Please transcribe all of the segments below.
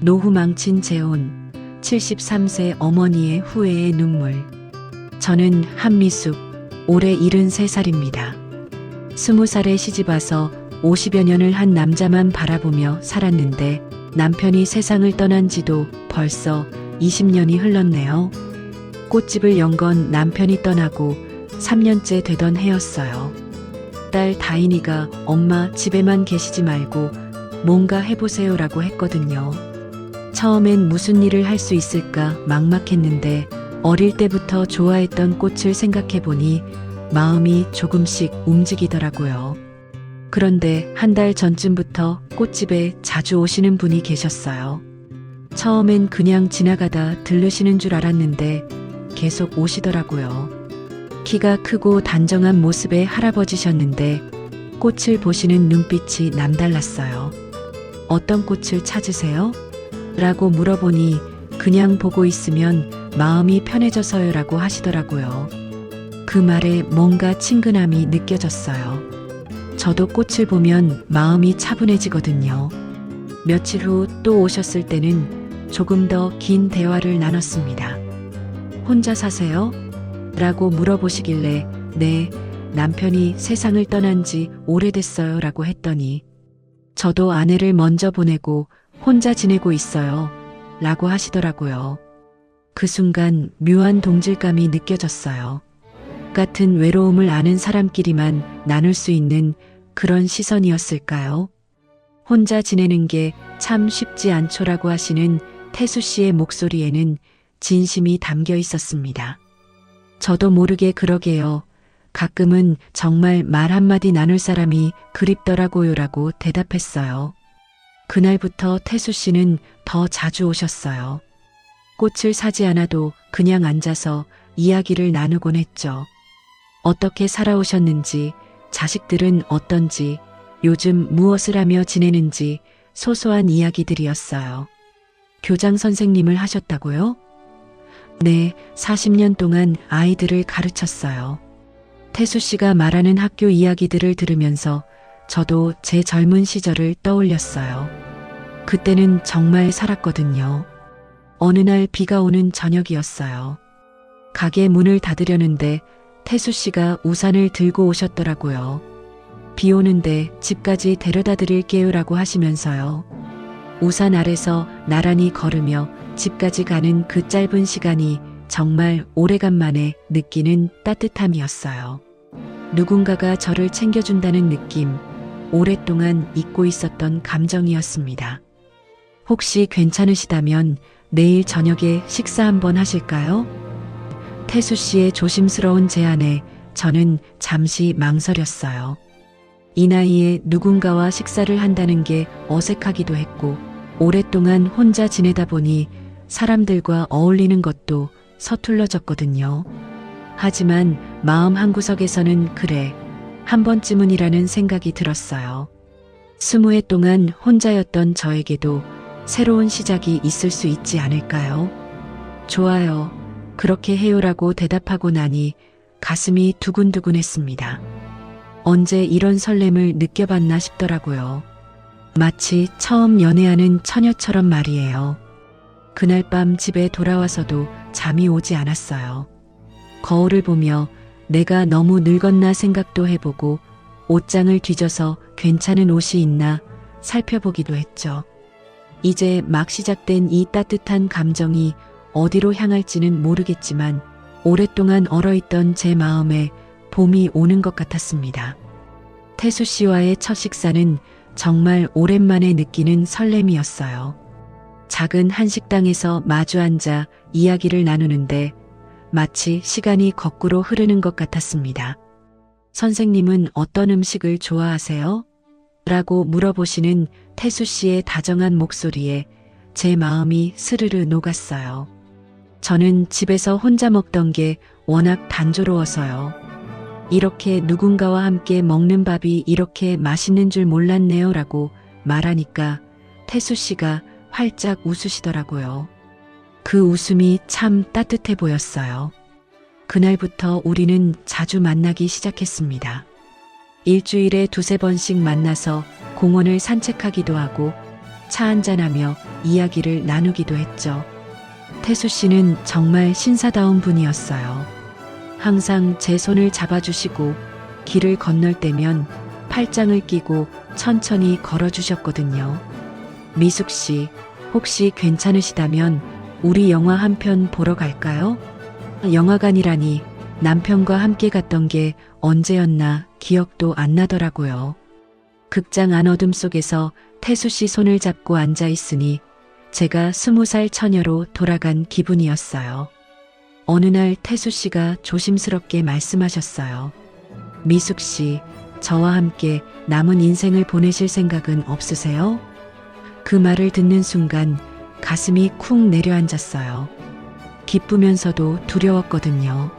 노후 망친 재혼, 73세 어머니의 후회의 눈물. 저는 한미숙, 올해 73살입니다. 20살에 시집와서 50여 년을 한 남자만 바라보며 살았는데 남편이 세상을 떠난 지도 벌써 20년이 흘렀네요. 꽃집을 연 건 남편이 떠나고 3년째 되던 해였어요. 딸 다인이가 엄마 집에만 계시지 말고 뭔가 해보세요라고 했거든요. 처음엔 무슨 일을 할 수 있을까 막막했는데 어릴 때부터 좋아했던 꽃을 생각해보니 마음이 조금씩 움직이더라고요. 그런데 한 달 전쯤부터 꽃집에 자주 오시는 분이 계셨어요. 처음엔 그냥 지나가다 들르시는 줄 알았는데 계속 오시더라고요. 키가 크고 단정한 모습의 할아버지셨는데 꽃을 보시는 눈빛이 남달랐어요. 어떤 꽃을 찾으세요? 라고 물어보니 그냥 보고 있으면 마음이 편해져서요라고 하시더라고요. 그 말에 뭔가 친근함이 느껴졌어요. 저도 꽃을 보면 마음이 차분해지거든요. 며칠 후 또 오셨을 때는 조금 더 긴 대화를 나눴습니다. 혼자 사세요? 라고 물어보시길래 네, 남편이 세상을 떠난 지 오래됐어요 라고 했더니 저도 아내를 먼저 보내고 혼자 지내고 있어요 라고 하시더라고요. 그 순간 묘한 동질감이 느껴졌어요. 같은 외로움을 아는 사람끼리만 나눌 수 있는 그런 시선이었을까요? 혼자 지내는 게 참 쉽지 않죠라고 하시는 태수 씨의 목소리에는 진심이 담겨 있었습니다. 저도 모르게 그러게요. 가끔은 정말 말 한마디 나눌 사람이 그립더라고요라고 대답했어요. 그날부터 태수 씨는 더 자주 오셨어요. 꽃을 사지 않아도 그냥 앉아서 이야기를 나누곤 했죠. 어떻게 살아오셨는지, 자식들은 어떤지, 요즘 무엇을 하며 지내는지 소소한 이야기들이었어요. 교장 선생님을 하셨다고요? 네, 40년 동안 아이들을 가르쳤어요. 태수 씨가 말하는 학교 이야기들을 들으면서 저도 제 젊은 시절을 떠올렸어요. 그때는 정말 살았거든요. 어느 날 비가 오는 저녁이었어요. 가게 문을 닫으려는데 태수 씨가 우산을 들고 오셨더라고요. 비 오는데 집까지 데려다 드릴게요라고 하시면서요. 우산 아래서 나란히 걸으며 집까지 가는 그 짧은 시간이 정말 오래간만에 느끼는 따뜻함이었어요. 누군가가 저를 챙겨준다는 느낌, 오랫동안 잊고 있었던 감정이었습니다. 혹시 괜찮으시다면 내일 저녁에 식사 한번 하실까요? 태수 씨의 조심스러운 제안에 저는 잠시 망설였어요. 이 나이에 누군가와 식사를 한다는 게 어색하기도 했고 오랫동안 혼자 지내다 보니 사람들과 어울리는 것도 서툴러졌거든요. 하지만 마음 한구석에서는 그래, 한 번쯤은이라는 생각이 들었어요. 20해 동안 혼자였던 저에게도 새로운 시작이 있을 수 있지 않을까요? 좋아요. 그렇게 해요라고 대답하고 나니 가슴이 두근두근했습니다. 언제 이런 설렘을 느껴봤나 싶더라고요. 마치 처음 연애하는 처녀처럼 말이에요. 그날 밤 집에 돌아와서도 잠이 오지 않았어요. 거울을 보며 내가 너무 늙었나 생각도 해보고 옷장을 뒤져서 괜찮은 옷이 있나 살펴보기도 했죠. 이제 막 시작된 이 따뜻한 감정이 어디로 향할지는 모르겠지만 오랫동안 얼어있던 제 마음에 봄이 오는 것 같았습니다. 태수 씨와의 첫 식사는 정말 오랜만에 느끼는 설렘이었어요. 작은 한식당에서 마주 앉아 이야기를 나누는데 마치 시간이 거꾸로 흐르는 것 같았습니다. 선생님은 어떤 음식을 좋아하세요? 라고 물어보시는 태수 씨의 다정한 목소리에 제 마음이 스르르 녹았어요. 저는 집에서 혼자 먹던 게 워낙 단조로워서요. 이렇게 누군가와 함께 먹는 밥이 이렇게 맛있는 줄 몰랐네요 라고 말하니까 태수 씨가 활짝 웃으시더라고요. 그 웃음이 참 따뜻해 보였어요. 그날부터 우리는 자주 만나기 시작했습니다. 일주일에 두세 번씩 만나서 공원을 산책하기도 하고 차 한잔하며 이야기를 나누기도 했죠. 태수 씨는 정말 신사다운 분이었어요. 항상 제 손을 잡아주시고 길을 건널 때면 팔짱을 끼고 천천히 걸어주셨거든요. 미숙 씨, 혹시 괜찮으시다면 우리 영화 한 편 보러 갈까요? 영화관이라니 남편과 함께 갔던 게 언제였나 기억도 안 나더라고요. 극장 안어둠 속에서 태수 씨 손을 잡고 앉아 있으니 제가 20살 처녀로 돌아간 기분이었어요. 어느 날 태수 씨가 조심스럽게 말씀하셨어요. 미숙 씨, 저와 함께 남은 인생을 보내실 생각은 없으세요? 그 말을 듣는 순간 가슴이 쿵 내려앉았어요. 기쁘면서도 두려웠거든요.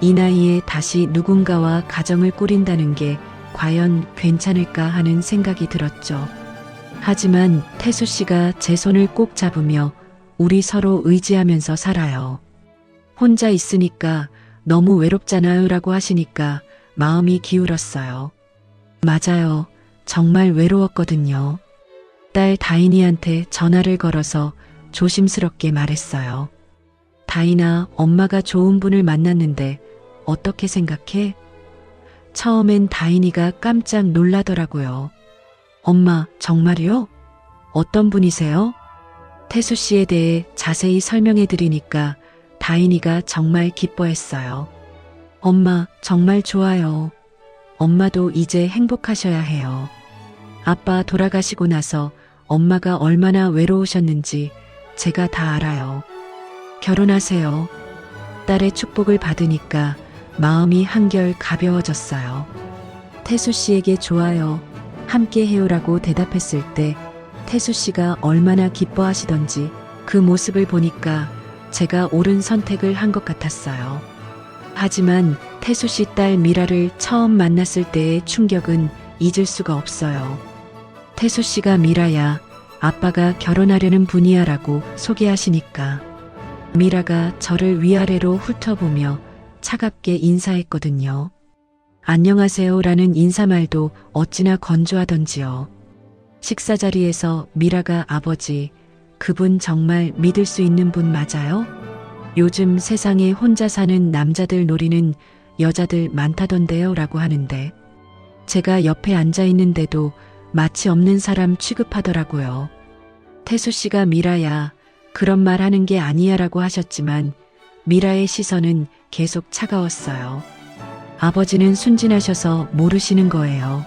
이 나이에 다시 누군가와 가정을 꾸린다는 게 과연 괜찮을까 하는 생각이 들었죠. 하지만 태수 씨가 제 손을 꼭 잡으며 우리 서로 의지하면서 살아요. 혼자 있으니까 너무 외롭잖아요 라고 하시니까 마음이 기울었어요. 맞아요. 정말 외로웠거든요. 딸 다인이한테 전화를 걸어서 조심스럽게 말했어요. 다인아, 엄마가 좋은 분을 만났는데 어떻게 생각해? 처음엔 다인이가 깜짝 놀라더라고요. 엄마, 정말요? 어떤 분이세요? 태수 씨에 대해 자세히 설명해 드리니까 다인이가 정말 기뻐했어요. 엄마, 정말 좋아요. 엄마도 이제 행복하셔야 해요. 아빠 돌아가시고 나서 엄마가 얼마나 외로우셨는지 제가 다 알아요. 결혼하세요. 딸의 축복을 받으니까 마음이 한결 가벼워졌어요. 태수 씨에게 좋아요. 함께 해요라고 대답했을 때 태수 씨가 얼마나 기뻐하시던지 그 모습을 보니까 제가 옳은 선택을 한 것 같았어요. 하지만 태수 씨 딸 미라를 처음 만났을 때의 충격은 잊을 수가 없어요. 태수 씨가 미라야, 아빠가 결혼하려는 분이야 라고 소개하시니까 미라가 저를 위아래로 훑어보며 차갑게 인사했거든요. 안녕하세요 라는 인사말도 어찌나 건조하던지요. 식사 자리에서 미라가 아버지, 그분 정말 믿을 수 있는 분 맞아요? 요즘 세상에 혼자 사는 남자들 노리는 여자들 많다던데요 라고 하는데 제가 옆에 앉아 있는데도 마치 없는 사람 취급하더라고요. 태수 씨가 미라야, 그런 말 하는 게 아니야 라고 하셨지만 미라의 시선은 계속 차가웠어요. 아버지는 순진하셔서 모르시는 거예요.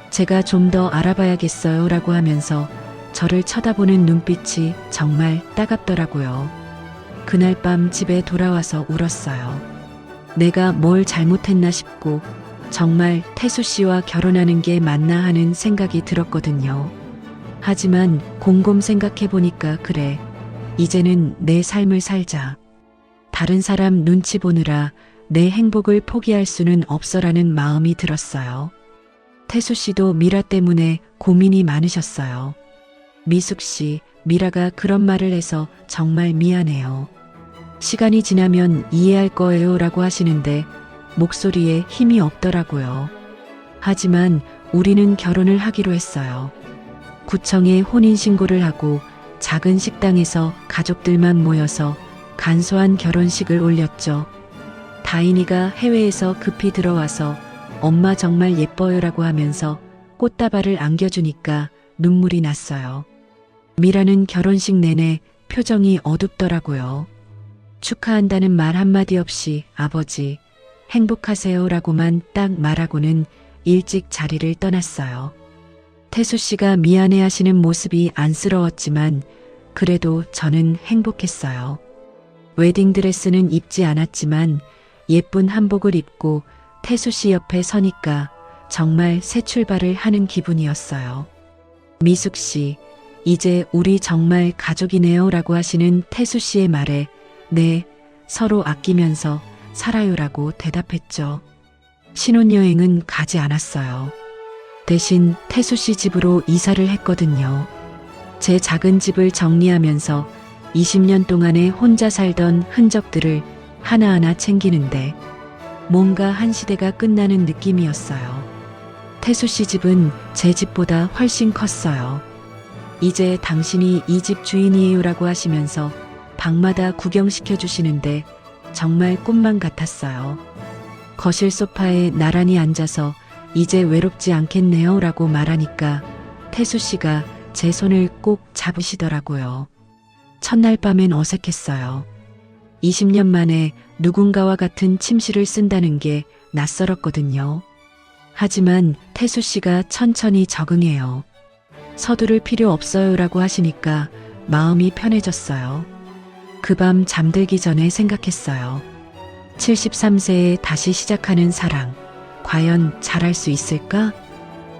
제가 좀 더 알아봐야겠어요 라고 하면서 저를 쳐다보는 눈빛이 정말 따갑더라고요. 그날 밤 집에 돌아와서 울었어요. 내가 뭘 잘못했나 싶고 정말 태수 씨와 결혼하는 게 맞나 하는 생각이 들었거든요. 하지만 곰곰 생각해 보니까 그래, 이제는 내 삶을 살자. 다른 사람 눈치 보느라 내 행복을 포기할 수는 없어라는 마음이 들었어요. 태수 씨도 미라 때문에 고민이 많으셨어요. 미숙 씨, 미라가 그런 말을 해서 정말 미안해요. 시간이 지나면 이해할 거예요 라고 하시는데 목소리에 힘이 없더라고요. 하지만 우리는 결혼을 하기로 했어요. 구청에 혼인신고를 하고 작은 식당에서 가족들만 모여서 간소한 결혼식을 올렸죠. 다인이가 해외에서 급히 들어와서 엄마 정말 예뻐요라고 하면서 꽃다발을 안겨주니까 눈물이 났어요. 미라는 결혼식 내내 표정이 어둡더라고요. 축하한다는 말 한마디 없이 아버지, 행복하세요라고만 딱 말하고는 일찍 자리를 떠났어요. 태수 씨가 미안해 하시는 모습이 안쓰러웠지만 그래도 저는 행복했어요. 웨딩드레스는 입지 않았지만 예쁜 한복을 입고 태수 씨 옆에 서니까 정말 새 출발을 하는 기분이었어요. 미숙 씨, 이제 우리 정말 가족이네요 라고 하시는 태수 씨의 말에 네, 서로 아끼면서 살아요라고 대답했죠. 신혼여행은 가지 않았어요. 대신 태수 씨 집으로 이사를 했거든요. 제 작은 집을 정리하면서 20년 동안에 혼자 살던 흔적들을 하나하나 챙기는데 뭔가 한 시대가 끝나는 느낌이었어요. 태수 씨 집은 제 집보다 훨씬 컸어요. 이제 당신이 이 집 주인이에요라고 하시면서 방마다 구경시켜 주시는데 정말 꿈만 같았어요. 거실 소파에 나란히 앉아서 이제 외롭지 않겠네요 라고 말하니까 태수 씨가 제 손을 꼭 잡으시더라고요. 첫날 밤엔 어색했어요. 20년 만에 누군가와 같은 침실을 쓴다는 게 낯설었거든요. 하지만 태수 씨가 천천히 적응해요. 서두를 필요 없어요라고 하시니까 마음이 편해졌어요. 그 밤 잠들기 전에 생각했어요. 73세에 다시 시작하는 사랑, 과연 잘할 수 있을까?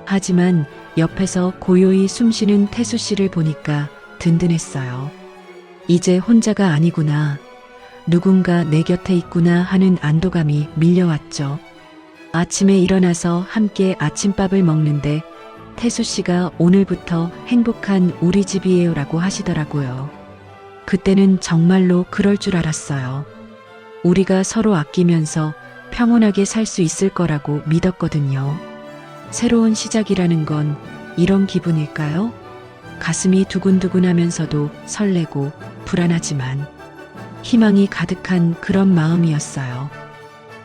하지만 옆에서 고요히 숨쉬는 태수 씨를 보니까 든든했어요. 이제 혼자가 아니구나. 누군가 내 곁에 있구나 하는 안도감이 밀려왔죠. 아침에 일어나서 함께 아침밥을 먹는데 태수 씨가 오늘부터 행복한 우리 집이에요라고 하시더라고요. 그때는 정말로 그럴 줄 알았어요. 우리가 서로 아끼면서 평온하게 살 수 있을 거라고 믿었거든요. 새로운 시작이라는 건 이런 기분일까요? 가슴이 두근두근하면서도 설레고 불안하지만 희망이 가득한 그런 마음이었어요.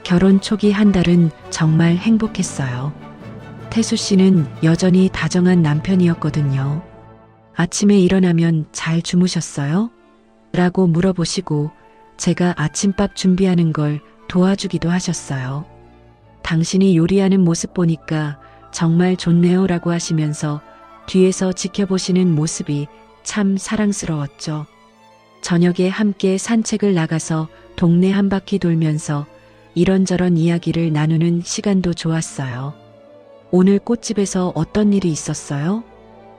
결혼 초기 한 달은 정말 행복했어요. 태수 씨는 여전히 다정한 남편이었거든요. 아침에 일어나면 잘 주무셨어요? 라고 물어보시고 제가 아침밥 준비하는 걸 도와주기도 하셨어요. 당신이 요리하는 모습 보니까 정말 좋네요 라고 하시면서 뒤에서 지켜보시는 모습이 참 사랑스러웠죠. 저녁에 함께 산책을 나가서 동네 한 바퀴 돌면서 이런저런 이야기를 나누는 시간도 좋았어요. 오늘 꽃집에서 어떤 일이 있었어요?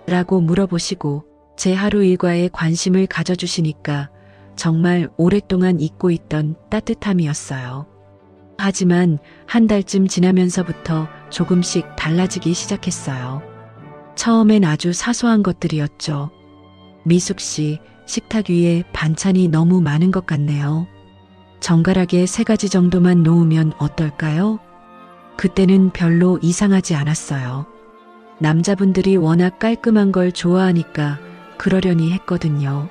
라고 물어보시고 제 하루 일과에 관심을 가져주시니까 정말 오랫동안 잊고 있던 따뜻함이었어요. 하지만 한 달쯤 지나면서부터 조금씩 달라지기 시작했어요. 처음엔 아주 사소한 것들이었죠. 미숙 씨, 식탁 위에 반찬이 너무 많은 것 같네요. 정갈하게 3가지 정도만 놓으면 어떨까요? 그때는 별로 이상하지 않았어요. 남자분들이 워낙 깔끔한 걸 좋아하니까 그러려니 했거든요.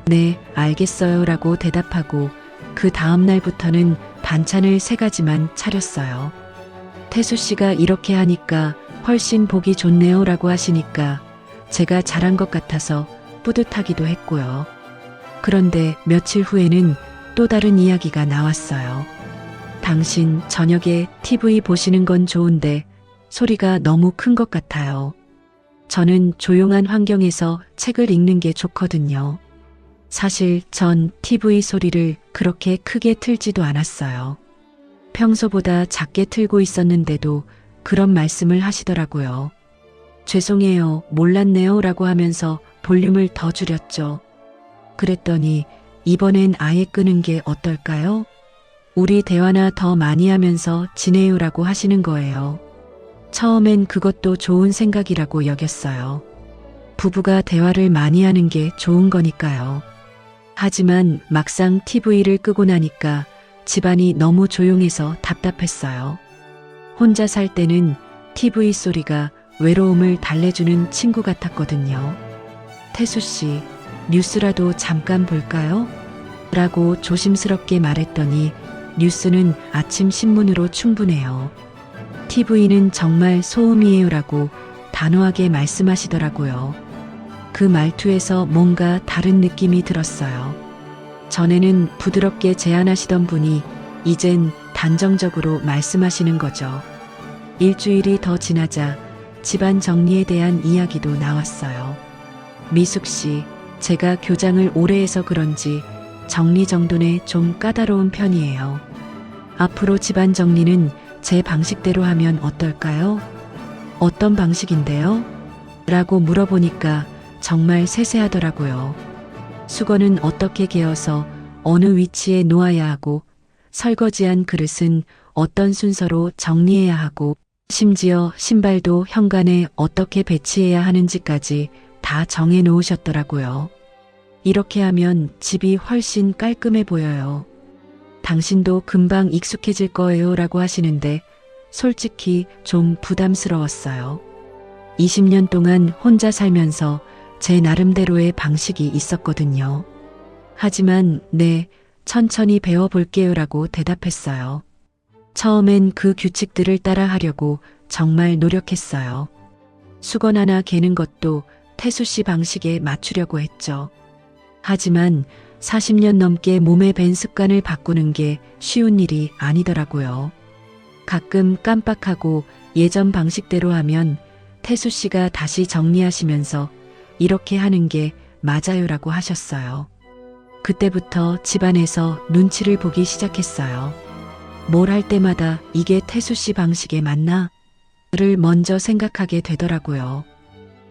네, 알겠어요 라고 대답하고 그 다음날부터는 반찬을 3가지만 차렸어요. 태수 씨가 이렇게 하니까 훨씬 보기 좋네요 라고 하시니까 제가 잘한 것 같아서 뿌듯하기도 했고요. 그런데 며칠 후에는 또 다른 이야기가 나왔어요. 당신 저녁에 TV 보시는 건 좋은데 소리가 너무 큰 것 같아요. 저는 조용한 환경에서 책을 읽는 게 좋거든요. 사실 전 TV 소리를 그렇게 크게 틀지도 않았어요. 평소보다 작게 틀고 있었는데도 그런 말씀을 하시더라고요. 죄송해요, 몰랐네요 라고 하면서 볼륨을 더 줄였죠. 그랬더니 이번엔 아예 끄는 게 어떨까요? 우리 대화나 더 많이 하면서 지내요라고 하시는 거예요. 처음엔 그것도 좋은 생각이라고 여겼어요. 부부가 대화를 많이 하는 게 좋은 거니까요. 하지만 막상 TV를 끄고 나니까 집안이 너무 조용해서 답답했어요. 혼자 살 때는 TV 소리가 외로움을 달래주는 친구 같았거든요. 태수 씨, 뉴스라도 잠깐 볼까요? 라고 조심스럽게 말했더니 뉴스는 아침 신문으로 충분해요. TV는 정말 소음이에요 라고 단호하게 말씀하시더라고요. 그 말투에서 뭔가 다른 느낌이 들었어요. 전에는 부드럽게 제안하시던 분이 이젠 단정적으로 말씀하시는 거죠. 일주일이 더 지나자 집안 정리에 대한 이야기도 나왔어요. 미숙 씨, 제가 교장을 오래 해서 그런지 정리정돈에 좀 까다로운 편이에요. 앞으로 집안 정리는 제 방식대로 하면 어떨까요? 어떤 방식인데요? 라고 물어보니까 정말 세세하더라고요. 수건은 어떻게 개어서 어느 위치에 놓아야 하고 설거지한 그릇은 어떤 순서로 정리해야 하고 심지어 신발도 현관에 어떻게 배치해야 하는지까지 다 정해 놓으셨더라고요. 이렇게 하면 집이 훨씬 깔끔해 보여요. 당신도 금방 익숙해질 거예요 라고 하시는데 솔직히 좀 부담스러웠어요. 20년 동안 혼자 살면서 제 나름대로의 방식이 있었거든요. 하지만 네, 천천히 배워볼게요라고 대답했어요. 처음엔 그 규칙들을 따라하려고 정말 노력했어요. 수건 하나 개는 것도 태수 씨 방식에 맞추려고 했죠. 하지만 40년 넘게 몸에 밴 습관을 바꾸는 게 쉬운 일이 아니더라고요. 가끔 깜빡하고 예전 방식대로 하면 태수 씨가 다시 정리하시면서 이렇게 하는 게 맞아요라고 하셨어요. 그때부터 집안에서 눈치를 보기 시작했어요. 뭘 할 때마다 이게 태수 씨 방식에 맞나? 를 먼저 생각하게 되더라고요.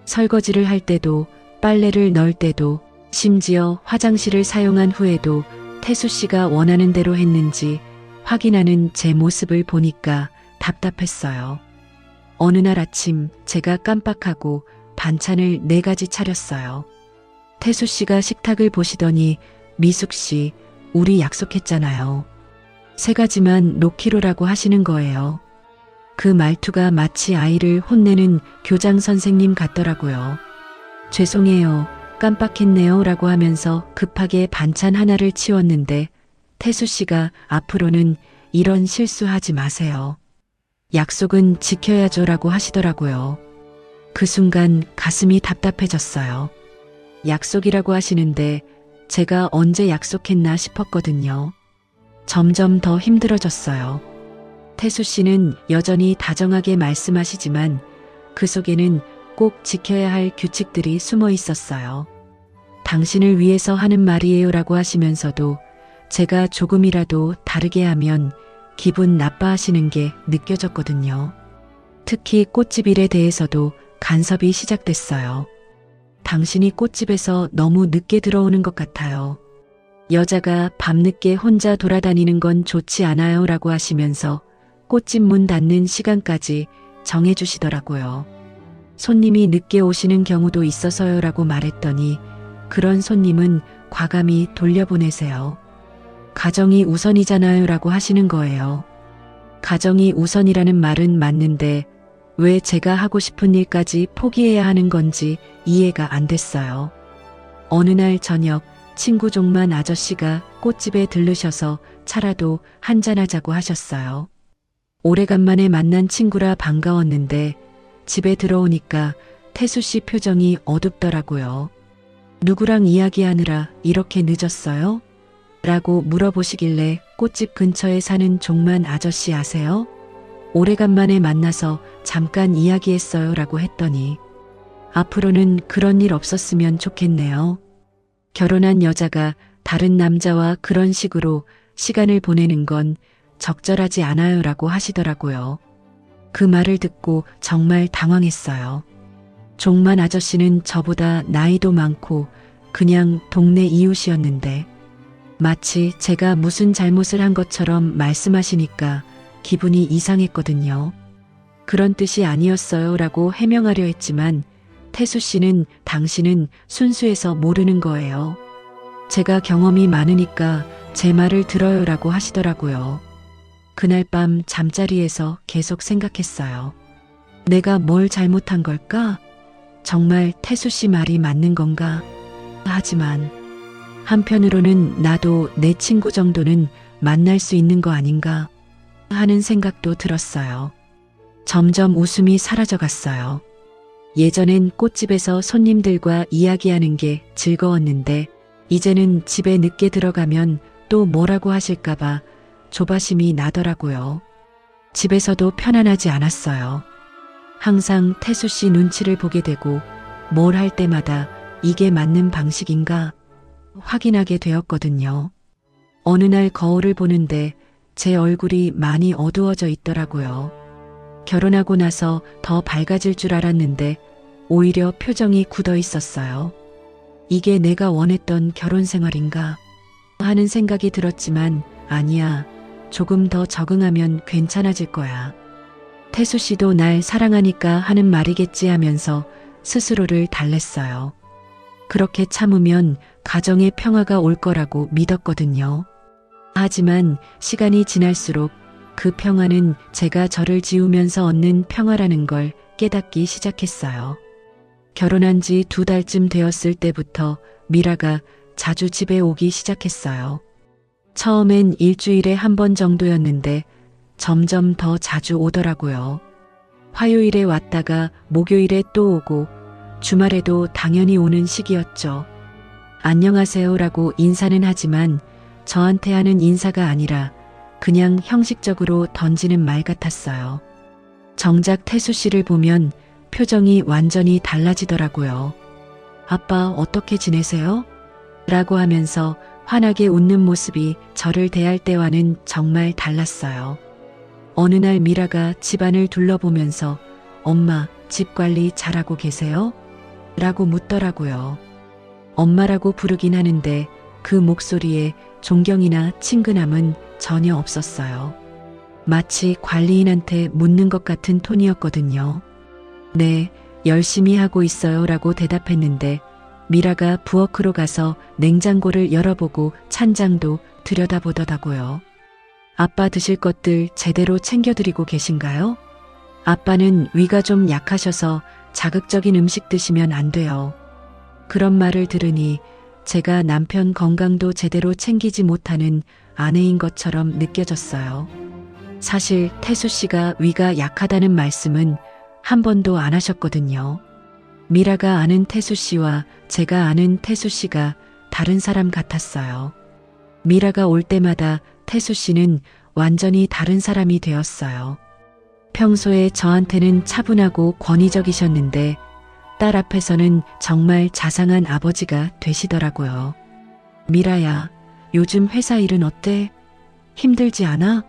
설거지를 할 때도, 빨래를 넣을 때도, 심지어 화장실을 사용한 후에도 태수 씨가 원하는 대로 했는지 확인하는 제 모습을 보니까 답답했어요. 어느 날 아침 제가 깜빡하고 반찬을 4가지 차렸어요. 태수 씨가 식탁을 보시더니 미숙 씨, 우리 약속했잖아요. 3가지만 놓기로라고 하시는 거예요. 그 말투가 마치 아이를 혼내는 교장 선생님 같더라고요. 죄송해요. 깜빡했네요. 라고 하면서 급하게 반찬 하나를 치웠는데 태수 씨가 앞으로는 이런 실수하지 마세요. 약속은 지켜야죠. 라고 하시더라고요. 그 순간 가슴이 답답해졌어요. 약속이라고 하시는데 제가 언제 약속했나 싶었거든요. 점점 더 힘들어졌어요. 태수 씨는 여전히 다정하게 말씀하시지만 그 속에는 꼭 지켜야 할 규칙들이 숨어 있었어요. 당신을 위해서 하는 말이에요 라고 하시면서도 제가 조금이라도 다르게 하면 기분 나빠하시는 게 느껴졌거든요. 특히 꽃집 일에 대해서도 간섭이 시작됐어요. 당신이 꽃집에서 너무 늦게 들어오는 것 같아요. 여자가 밤늦게 혼자 돌아다니는 건 좋지 않아요 라고 하시면서 꽃집 문 닫는 시간까지 정해주시더라고요. 손님이 늦게 오시는 경우도 있어서요 라고 말했더니 그런 손님은 과감히 돌려보내세요. 가정이 우선이잖아요 라고 하시는 거예요. 가정이 우선이라는 말은 맞는데 왜 제가 하고 싶은 일까지 포기해야 하는 건지 이해가 안 됐어요. 어느 날 저녁 친구 종만 아저씨가 꽃집에 들르셔서 차라도 한잔하자고 하셨어요. 오래간만에 만난 친구라 반가웠는데 집에 들어오니까 태수 씨 표정이 어둡더라고요. 누구랑 이야기하느라 이렇게 늦었어요? 라고 물어보시길래 꽃집 근처에 사는 종만 아저씨 아세요? 오래간만에 만나서 잠깐 이야기했어요 라고 했더니 앞으로는 그런 일 없었으면 좋겠네요. 결혼한 여자가 다른 남자와 그런 식으로 시간을 보내는 건 적절하지 않아요 라고 하시더라고요. 그 말을 듣고 정말 당황했어요. 종만 아저씨는 저보다 나이도 많고 그냥 동네 이웃이었는데 마치 제가 무슨 잘못을 한 것처럼 말씀하시니까 기분이 이상했거든요. 그런 뜻이 아니었어요 라고 해명하려 했지만 태수 씨는 당신은 순수해서 모르는 거예요. 제가 경험이 많으니까 제 말을 들어요 라고 하시더라고요. 그날 밤 잠자리에서 계속 생각했어요. 내가 뭘 잘못한 걸까? 정말 태수 씨 말이 맞는 건가? 하지만 한편으로는 나도 내 친구 정도는 만날 수 있는 거 아닌가 하는 생각도 들었어요. 점점 웃음이 사라져갔어요. 예전엔 꽃집에서 손님들과 이야기하는 게 즐거웠는데 이제는 집에 늦게 들어가면 또 뭐라고 하실까봐 조바심이 나더라고요. 집에서도 편안하지 않았어요. 항상 태수 씨 눈치를 보게 되고 뭘 할 때마다 이게 맞는 방식인가 확인하게 되었거든요. 어느 날 거울을 보는데 제 얼굴이 많이 어두워져 있더라고요. 결혼하고 나서 더 밝아질 줄 알았는데 오히려 표정이 굳어 있었어요. 이게 내가 원했던 결혼 생활인가 하는 생각이 들었지만 아니야. 조금 더 적응하면 괜찮아질 거야. 태수 씨도 날 사랑하니까 하는 말이겠지 하면서 스스로를 달랬어요. 그렇게 참으면 가정의 평화가 올 거라고 믿었거든요. 하지만 시간이 지날수록 그 평화는 제가 저를 지우면서 얻는 평화라는 걸 깨닫기 시작했어요. 결혼한 지 2달쯤 되었을 때부터 미라가 자주 집에 오기 시작했어요. 처음엔 일주일에 한 번 정도였는데 점점 더 자주 오더라고요. 화요일에 왔다가 목요일에 또 오고 주말에도 당연히 오는 시기였죠. 안녕하세요라고 인사는 하지만 저한테 하는 인사가 아니라 그냥 형식적으로 던지는 말 같았어요. 정작 태수 씨를 보면 표정이 완전히 달라지더라고요. 아빠 어떻게 지내세요? 라고 하면서 환하게 웃는 모습이 저를 대할 때와는 정말 달랐어요. 어느 날 미라가 집안을 둘러보면서 엄마 집 관리 잘하고 계세요? 라고 묻더라고요. 엄마라고 부르긴 하는데 그 목소리에 존경이나 친근함은 전혀 없었어요. 마치 관리인한테 묻는 것 같은 톤이었거든요. 네, 열심히 하고 있어요 라고 대답했는데 미라가 부엌으로 가서 냉장고를 열어보고 찬장도 들여다보더라고요. 아빠 드실 것들 제대로 챙겨드리고 계신가요? 아빠는 위가 좀 약하셔서 자극적인 음식 드시면 안 돼요. 그런 말을 들으니 제가 남편 건강도 제대로 챙기지 못하는 아내인 것처럼 느껴졌어요. 사실 태수 씨가 위가 약하다는 말씀은 한 번도 안 하셨거든요. 미라가 아는 태수 씨와 제가 아는 태수 씨가 다른 사람 같았어요. 미라가 올 때마다 태수 씨는 완전히 다른 사람이 되었어요. 평소에 저한테는 차분하고 권위적이셨는데 딸 앞에서는 정말 자상한 아버지가 되시더라고요. 미라야, 요즘 회사 일은 어때? 힘들지 않아?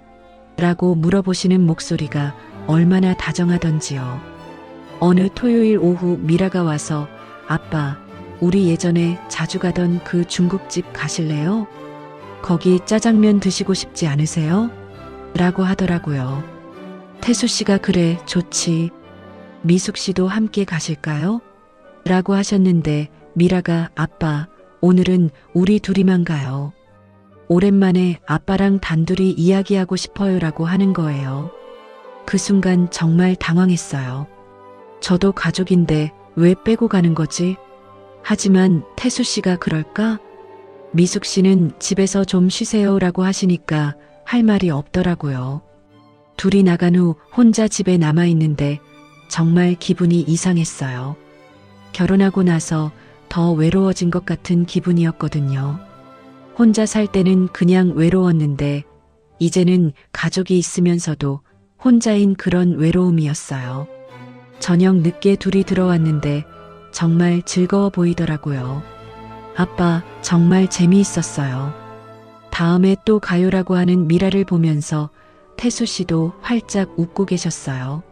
라고 물어보시는 목소리가 얼마나 다정하던지요. 어느 토요일 오후 미라가 와서 아빠, 우리 예전에 자주 가던 그 중국집 가실래요? 거기 짜장면 드시고 싶지 않으세요? 라고 하더라고요. 태수 씨가 그래, 좋지. 미숙 씨도 함께 가실까요? 라고 하셨는데 미라가 아빠, 오늘은 우리 둘이만 가요. 오랜만에 아빠랑 단둘이 이야기하고 싶어요 라고 하는 거예요. 그 순간 정말 당황했어요. 저도 가족인데 왜 빼고 가는 거지? 하지만 태수 씨가 그럴까? 미숙 씨는 집에서 좀 쉬세요 라고 하시니까 할 말이 없더라고요. 둘이 나간 후 혼자 집에 남아있는데 정말 기분이 이상했어요. 결혼하고 나서 더 외로워진 것 같은 기분이었거든요. 혼자 살 때는 그냥 외로웠는데 이제는 가족이 있으면서도 혼자인 그런 외로움이었어요. 저녁 늦게 둘이 들어왔는데 정말 즐거워 보이더라고요. 아빠, 정말 재미있었어요. 다음에 또 가요라고 하는 미라를 보면서 태수 씨도 활짝 웃고 계셨어요.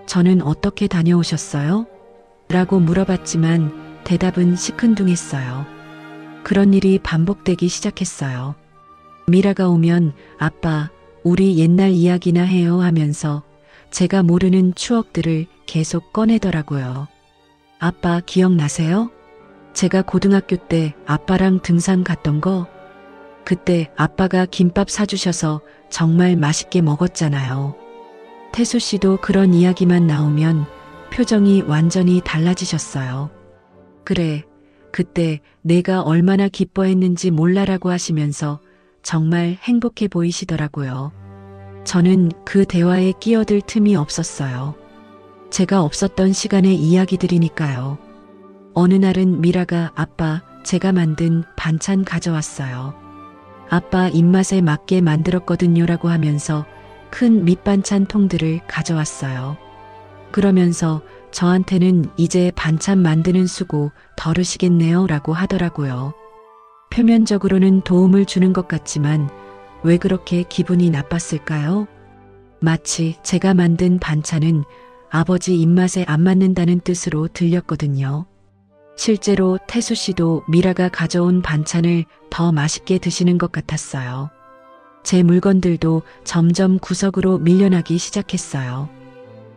저는 어떻게 다녀오셨어요? 라고 물어봤지만 대답은 시큰둥했어요. 그런 일이 반복되기 시작했어요. 미라가 오면 아빠, 우리 옛날 이야기나 해요 하면서 제가 모르는 추억들을 계속 꺼내더라고요. 아빠 기억나세요? 제가 고등학교 때 아빠랑 등산 갔던 거? 그때 아빠가 김밥 사주셔서 정말 맛있게 먹었잖아요. 태수 씨도 그런 이야기만 나오면 표정이 완전히 달라지셨어요. 그래, 그때 내가 얼마나 기뻐했는지 몰라라고 하시면서 정말 행복해 보이시더라고요. 저는 그 대화에 끼어들 틈이 없었어요. 제가 없었던 시간의 이야기들이니까요. 어느 날은 미라가 아빠, 제가 만든 반찬 가져왔어요. 아빠 입맛에 맞게 만들었거든요 라고 하면서 큰 밑반찬 통들을 가져왔어요. 그러면서 저한테는 이제 반찬 만드는 수고 덜으시겠네요 라고 하더라고요. 표면적으로는 도움을 주는 것 같지만 왜 그렇게 기분이 나빴을까요? 마치 제가 만든 반찬은 아버지 입맛에 안 맞는다는 뜻으로 들렸거든요. 실제로 태수 씨도 미라가 가져온 반찬을 더 맛있게 드시는 것 같았어요. 제 물건들도 점점 구석으로 밀려나기 시작했어요.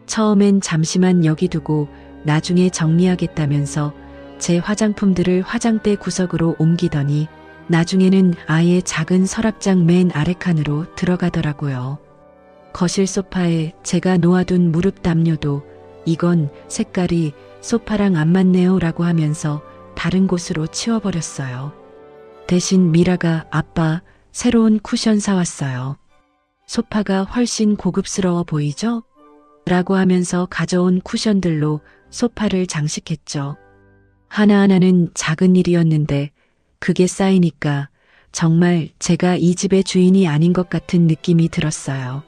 처음엔 잠시만 여기 두고 나중에 정리하겠다면서 제 화장품들을 화장대 구석으로 옮기더니 나중에는 아예 작은 서랍장 맨 아래 칸으로 들어가더라고요. 거실 소파에 제가 놓아둔 무릎 담요도 이건 색깔이 소파랑 안 맞네요 라고 하면서 다른 곳으로 치워버렸어요. 대신 미라가 아빠 새로운 쿠션 사왔어요. 소파가 훨씬 고급스러워 보이죠? 라고 하면서 가져온 쿠션들로 소파를 장식했죠. 하나하나는 작은 일이었는데 그게 쌓이니까 정말 제가 이 집의 주인이 아닌 것 같은 느낌이 들었어요.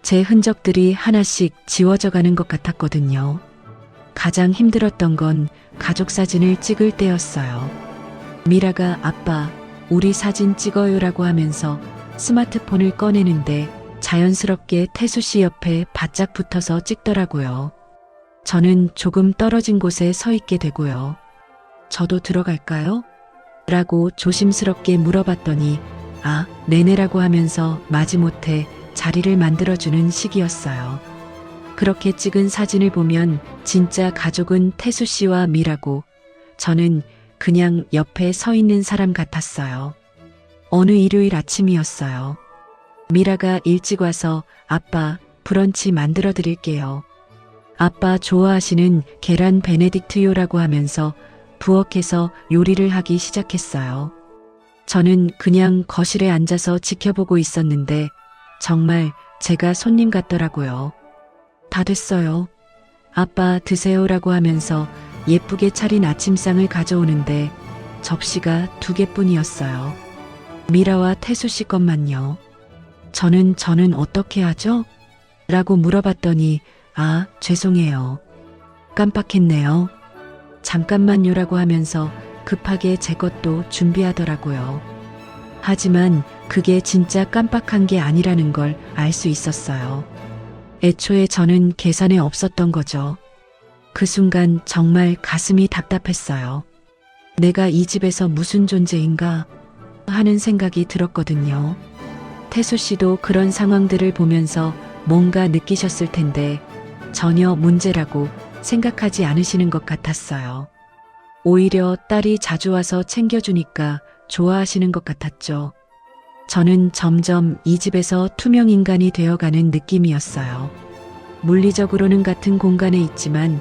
제 흔적들이 하나씩 지워져 가는 것 같았거든요. 가장 힘들었던 건 가족 사진을 찍을 때였어요. 미라가 아빠, 우리 사진 찍어요라고 하면서 스마트폰을 꺼내는데 자연스럽게 태수 씨 옆에 바짝 붙어서 찍더라고요. 저는 조금 떨어진 곳에 서 있게 되고요. 저도 들어갈까요? 라고 조심스럽게 물어봤더니 아, 네네라고 하면서 마지못해 자리를 만들어주는 시기였어요. 그렇게 찍은 사진을 보면 진짜 가족은 태수 씨와 미라고 저는 그냥 옆에 서 있는 사람 같았어요. 어느 일요일 아침이었어요. 미라가 일찍 와서 아빠 브런치 만들어 드릴게요. 아빠 좋아하시는 계란 베네딕트요라고 하면서 부엌에서 요리를 하기 시작했어요. 저는 그냥 거실에 앉아서 지켜보고 있었는데 정말 제가 손님 같더라고요. 다 됐어요. 아빠 드세요라고 하면서 예쁘게 차린 아침상을 가져오는데 접시가 2개뿐이었어요. 미라와 태수 씨 것만요. 저는 어떻게 하죠? 라고 물어봤더니 아, 죄송해요. 깜빡했네요. 잠깐만요라고 하면서 급하게 제 것도 준비하더라고요. 하지만 그게 진짜 깜빡한 게 아니라는 걸 알 수 있었어요. 애초에 저는 계산에 없었던 거죠. 그 순간 정말 가슴이 답답했어요. 내가 이 집에서 무슨 존재인가 하는 생각이 들었거든요. 태수 씨도 그런 상황들을 보면서 뭔가 느끼셨을 텐데 전혀 문제라고 생각하지 않으시는 것 같았어요. 오히려 딸이 자주 와서 챙겨주니까 좋아하시는 것 같았죠. 저는 점점 이 집에서 투명 인간이 되어가는 느낌이었어요. 물리적으로는 같은 공간에 있지만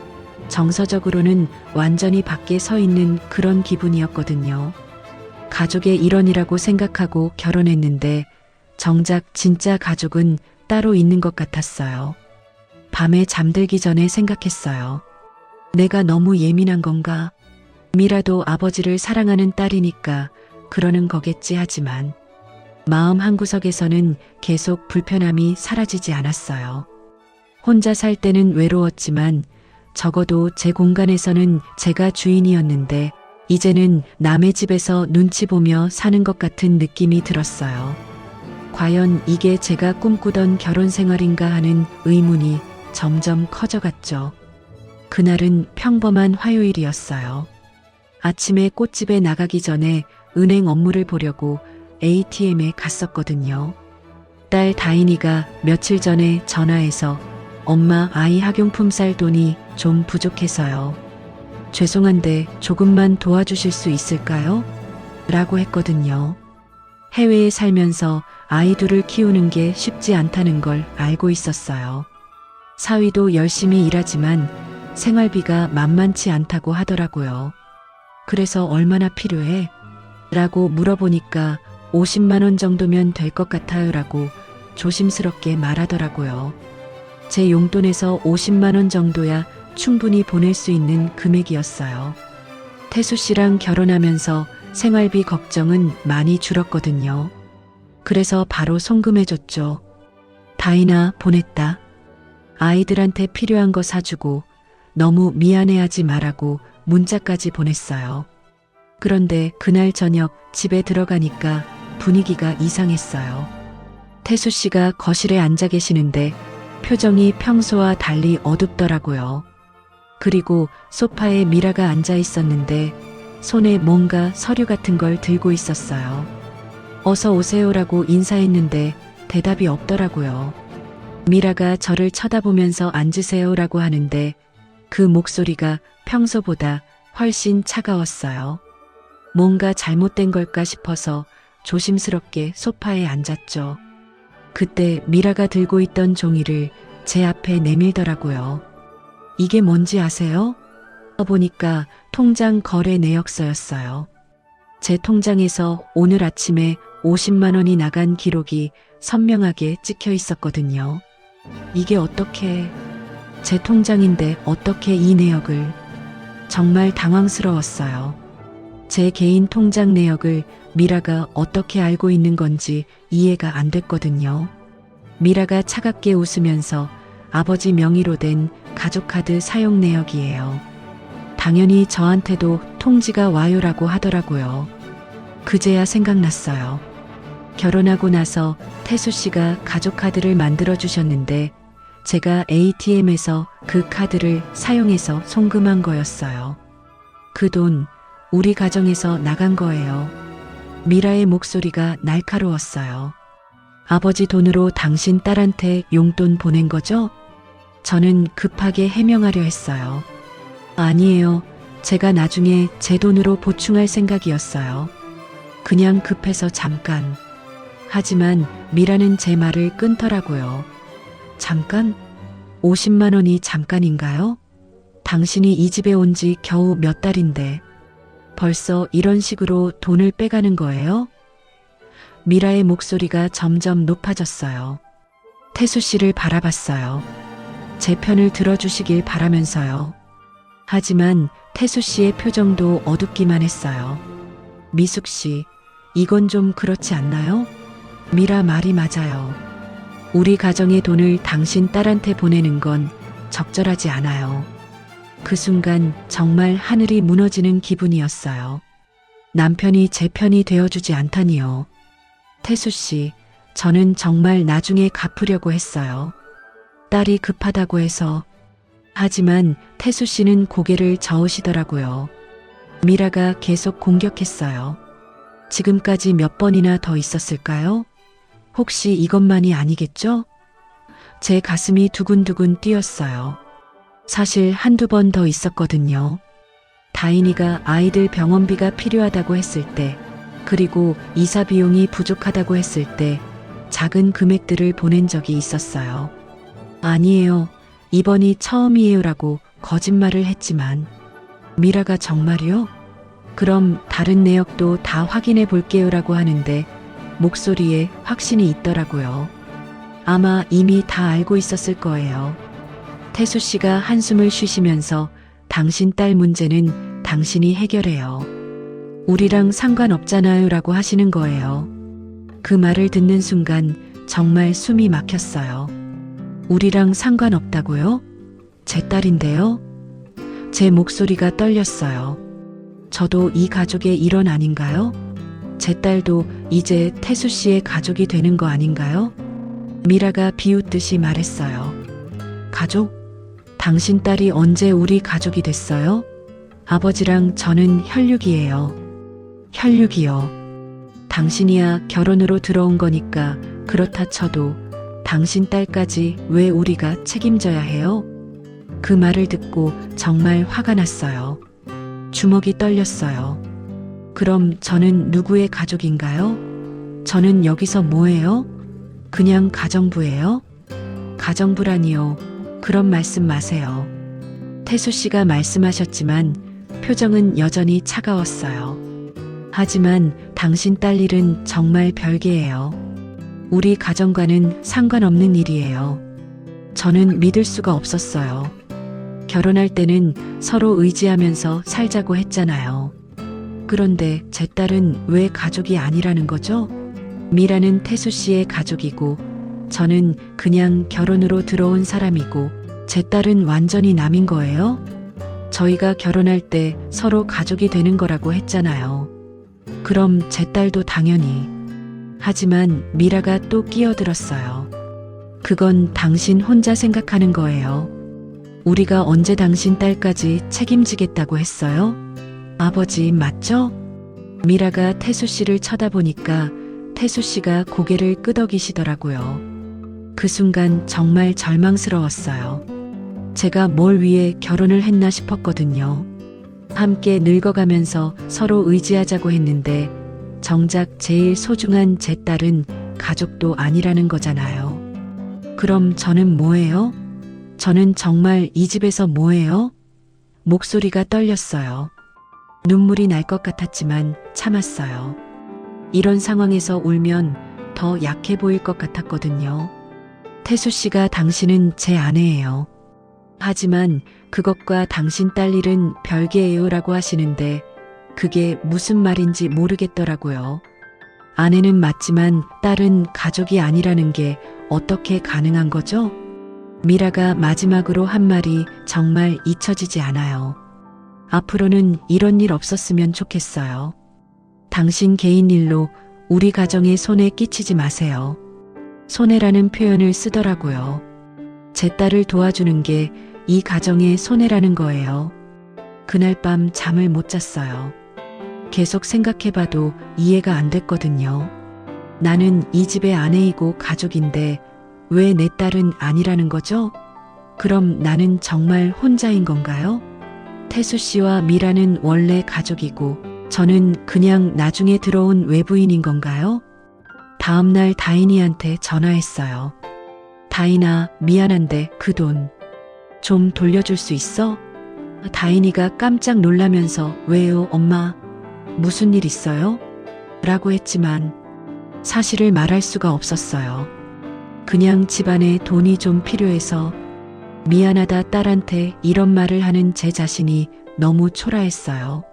정서적으로는 완전히 밖에 서 있는 그런 기분이었거든요. 가족의 일원이라고 생각하고 결혼했는데 정작 진짜 가족은 따로 있는 것 같았어요. 밤에 잠들기 전에 생각했어요. 내가 너무 예민한 건가? 미라도 아버지를 사랑하는 딸이니까 그러는 거겠지 하지만 마음 한구석에서는 계속 불편함이 사라지지 않았어요. 혼자 살 때는 외로웠지만 적어도 제 공간에서는 제가 주인이었는데 이제는 남의 집에서 눈치 보며 사는 것 같은 느낌이 들었어요. 과연 이게 제가 꿈꾸던 결혼 생활인가 하는 의문이 점점 커져갔죠. 그날은 평범한 화요일이었어요. 아침에 꽃집에 나가기 전에 은행 업무를 보려고 ATM에 갔었거든요. 딸 다인이가 며칠 전에 전화해서 엄마 아이 학용품 살 돈이 좀 부족해서요. 죄송한데 조금만 도와주실 수 있을까요? 라고 했거든요. 해외에 살면서 아이 둘을 키우는 게 쉽지 않다는 걸 알고 있었어요. 사위도 열심히 일하지만 생활비가 만만치 않다고 하더라고요. 그래서 얼마나 필요해? 라고 물어보니까 50만 원 정도면 될 것 같아요 라고 조심스럽게 말하더라고요. 제 용돈에서 50만 원 정도야 충분히 보낼 수 있는 금액이었어요. 태수 씨랑 결혼하면서 생활비 걱정은 많이 줄었거든요. 그래서 바로 송금해줬죠. 다이나 보냈다. 아이들한테 필요한 거 사주고 너무 미안해하지 말라고 문자까지 보냈어요. 그런데 그날 저녁 집에 들어가니까 분위기가 이상했어요. 태수 씨가 거실에 앉아 계시는데 표정이 평소와 달리 어둡더라고요. 그리고 소파에 미라가 앉아 있었는데 손에 뭔가 서류 같은 걸 들고 있었어요. 어서 오세요라고 인사했는데 대답이 없더라고요. 미라가 저를 쳐다보면서 앉으세요라고 하는데 그 목소리가 평소보다 훨씬 차가웠어요. 뭔가 잘못된 걸까 싶어서 조심스럽게 소파에 앉았죠. 그때 미라가 들고 있던 종이를 제 앞에 내밀더라고요. 이게 뭔지 아세요? 보니까 통장 거래 내역서였어요. 제 통장에서 오늘 아침에 50만 원이 나간 기록이 선명하게 찍혀 있었거든요. 이게 어떻게, 제 통장인데 어떻게 이 내역을, 정말 당황스러웠어요. 제 개인 통장 내역을 미라가 어떻게 알고 있는 건지 이해가 안 됐거든요. 미라가 차갑게 웃으면서 아버지 명의로 된 가족카드 사용 내역이에요. 당연히 저한테도 통지가 와요라고 하더라고요. 그제야 생각났어요. 결혼하고 나서 태수 씨가 가족카드를 만들어 주셨는데 제가 ATM에서 그 카드를 사용해서 송금한 거였어요. 그 돈 우리 가정에서 나간 거예요. 미라의 목소리가 날카로웠어요. 아버지 돈으로 당신 딸한테 용돈 보낸 거죠? 저는 급하게 해명하려 했어요. 아니에요. 제가 나중에 제 돈으로 보충할 생각이었어요. 그냥 급해서 잠깐. 하지만 미라는 제 말을 끊더라고요. 잠깐? 50만 원이 잠깐인가요? 당신이 이 집에 온 지 겨우 몇 달인데 벌써 이런 식으로 돈을 빼가는 거예요? 미라의 목소리가 점점 높아졌어요. 태수 씨를 바라봤어요. 제 편을 들어주시길 바라면서요. 하지만 태수 씨의 표정도 어둡기만 했어요. 미숙 씨, 이건 좀 그렇지 않나요? 미라 말이 맞아요. 우리 가정의 돈을 당신 딸한테 보내는 건 적절하지 않아요. 그 순간 정말 하늘이 무너지는 기분이었어요. 남편이 제 편이 되어주지 않다니요. 태수 씨, 저는 정말 나중에 갚으려고 했어요. 딸이 급하다고 해서. 하지만 태수 씨는 고개를 저으시더라고요. 미라가 계속 공격했어요. 지금까지 몇 번이나 더 있었을까요? 혹시 이것만이 아니겠죠? 제 가슴이 두근두근 뛰었어요. 사실 한두 번 더 있었거든요. 다인이가 아이들 병원비가 필요하다고 했을 때, 그리고 이사 비용이 부족하다고 했을 때 작은 금액들을 보낸 적이 있었어요. 아니에요. 이번이 처음이에요라고 거짓말을 했지만 미라가 정말이요? 그럼 다른 내역도 다 확인해 볼게요라고 하는데 목소리에 확신이 있더라고요. 아마 이미 다 알고 있었을 거예요. 태수 씨가 한숨을 쉬시면서 당신 딸 문제는 당신이 해결해요. 우리랑 상관없잖아요 라고 하시는 거예요. 그 말을 듣는 순간 정말 숨이 막혔어요. 우리랑 상관없다고요? 제 딸인데요? 제 목소리가 떨렸어요. 저도 이 가족의 일원 아닌가요? 제 딸도 이제 태수 씨의 가족이 되는 거 아닌가요? 미라가 비웃듯이 말했어요. 가족? 당신 딸이 언제 우리 가족이 됐어요? 아버지랑 저는 혈육이에요. 혈육이요. 당신이야 결혼으로 들어온 거니까 그렇다 쳐도 당신 딸까지 왜 우리가 책임져야 해요? 그 말을 듣고 정말 화가 났어요. 주먹이 떨렸어요. 그럼 저는 누구의 가족인가요? 저는 여기서 뭐예요? 그냥 가정부예요? 가정부라니요. 그런 말씀 마세요. 태수 씨가 말씀하셨지만 표정은 여전히 차가웠어요. 하지만 당신 딸 일은 정말 별개예요. 우리 가정과는 상관없는 일이에요. 저는 믿을 수가 없었어요. 결혼할 때는 서로 의지하면서 살자고 했잖아요. 그런데 제 딸은 왜 가족이 아니라는 거죠? 미라는 태수 씨의 가족이고 저는 그냥 결혼으로 들어온 사람이고 제 딸은 완전히 남인 거예요? 저희가 결혼할 때 서로 가족이 되는 거라고 했잖아요. 그럼 제 딸도 당연히. 하지만 미라가 또 끼어들었어요. 그건 당신 혼자 생각하는 거예요. 우리가 언제 당신 딸까지 책임지겠다고 했어요? 아버지 맞죠? 미라가 태수 씨를 쳐다보니까 태수 씨가 고개를 끄덕이시더라고요. 그 순간 정말 절망스러웠어요. 제가 뭘 위해 결혼을 했나 싶었거든요. 함께 늙어가면서 서로 의지하자고 했는데 정작 제일 소중한 제 딸은 가족도 아니라는 거잖아요. 그럼 저는 뭐예요? 저는 정말 이 집에서 뭐예요? 목소리가 떨렸어요. 눈물이 날 것 같았지만 참았어요. 이런 상황에서 울면 더 약해 보일 것 같았거든요. 태수 씨가 당신은 제 아내예요. 하지만 그것과 당신 딸 일은 별개예요 라고 하시는데 그게 무슨 말인지 모르겠더라고요. 아내는 맞지만 딸은 가족이 아니라는 게 어떻게 가능한 거죠? 미라가 마지막으로 한 말이 정말 잊혀지지 않아요. 앞으로는 이런 일 없었으면 좋겠어요. 당신 개인 일로 우리 가정에 손해 끼치지 마세요. 손해라는 표현을 쓰더라고요. 제 딸을 도와주는 게 이 가정의 손해라는 거예요. 그날 밤 잠을 못 잤어요. 계속 생각해봐도 이해가 안 됐거든요. 나는 이 집의 아내이고 가족인데 왜 내 딸은 아니라는 거죠? 그럼 나는 정말 혼자인 건가요? 태수 씨와 미라는 원래 가족이고 저는 그냥 나중에 들어온 외부인인 건가요? 다음날 다인이한테 전화했어요. 다인아, 미안한데 그 돈 좀 돌려줄 수 있어? 다인이가 깜짝 놀라면서 왜요, 엄마? 무슨 일 있어요? 라고 했지만 사실을 말할 수가 없었어요. 그냥 집안에 돈이 좀 필요해서 미안하다 딸한테 이런 말을 하는 제 자신이 너무 초라했어요.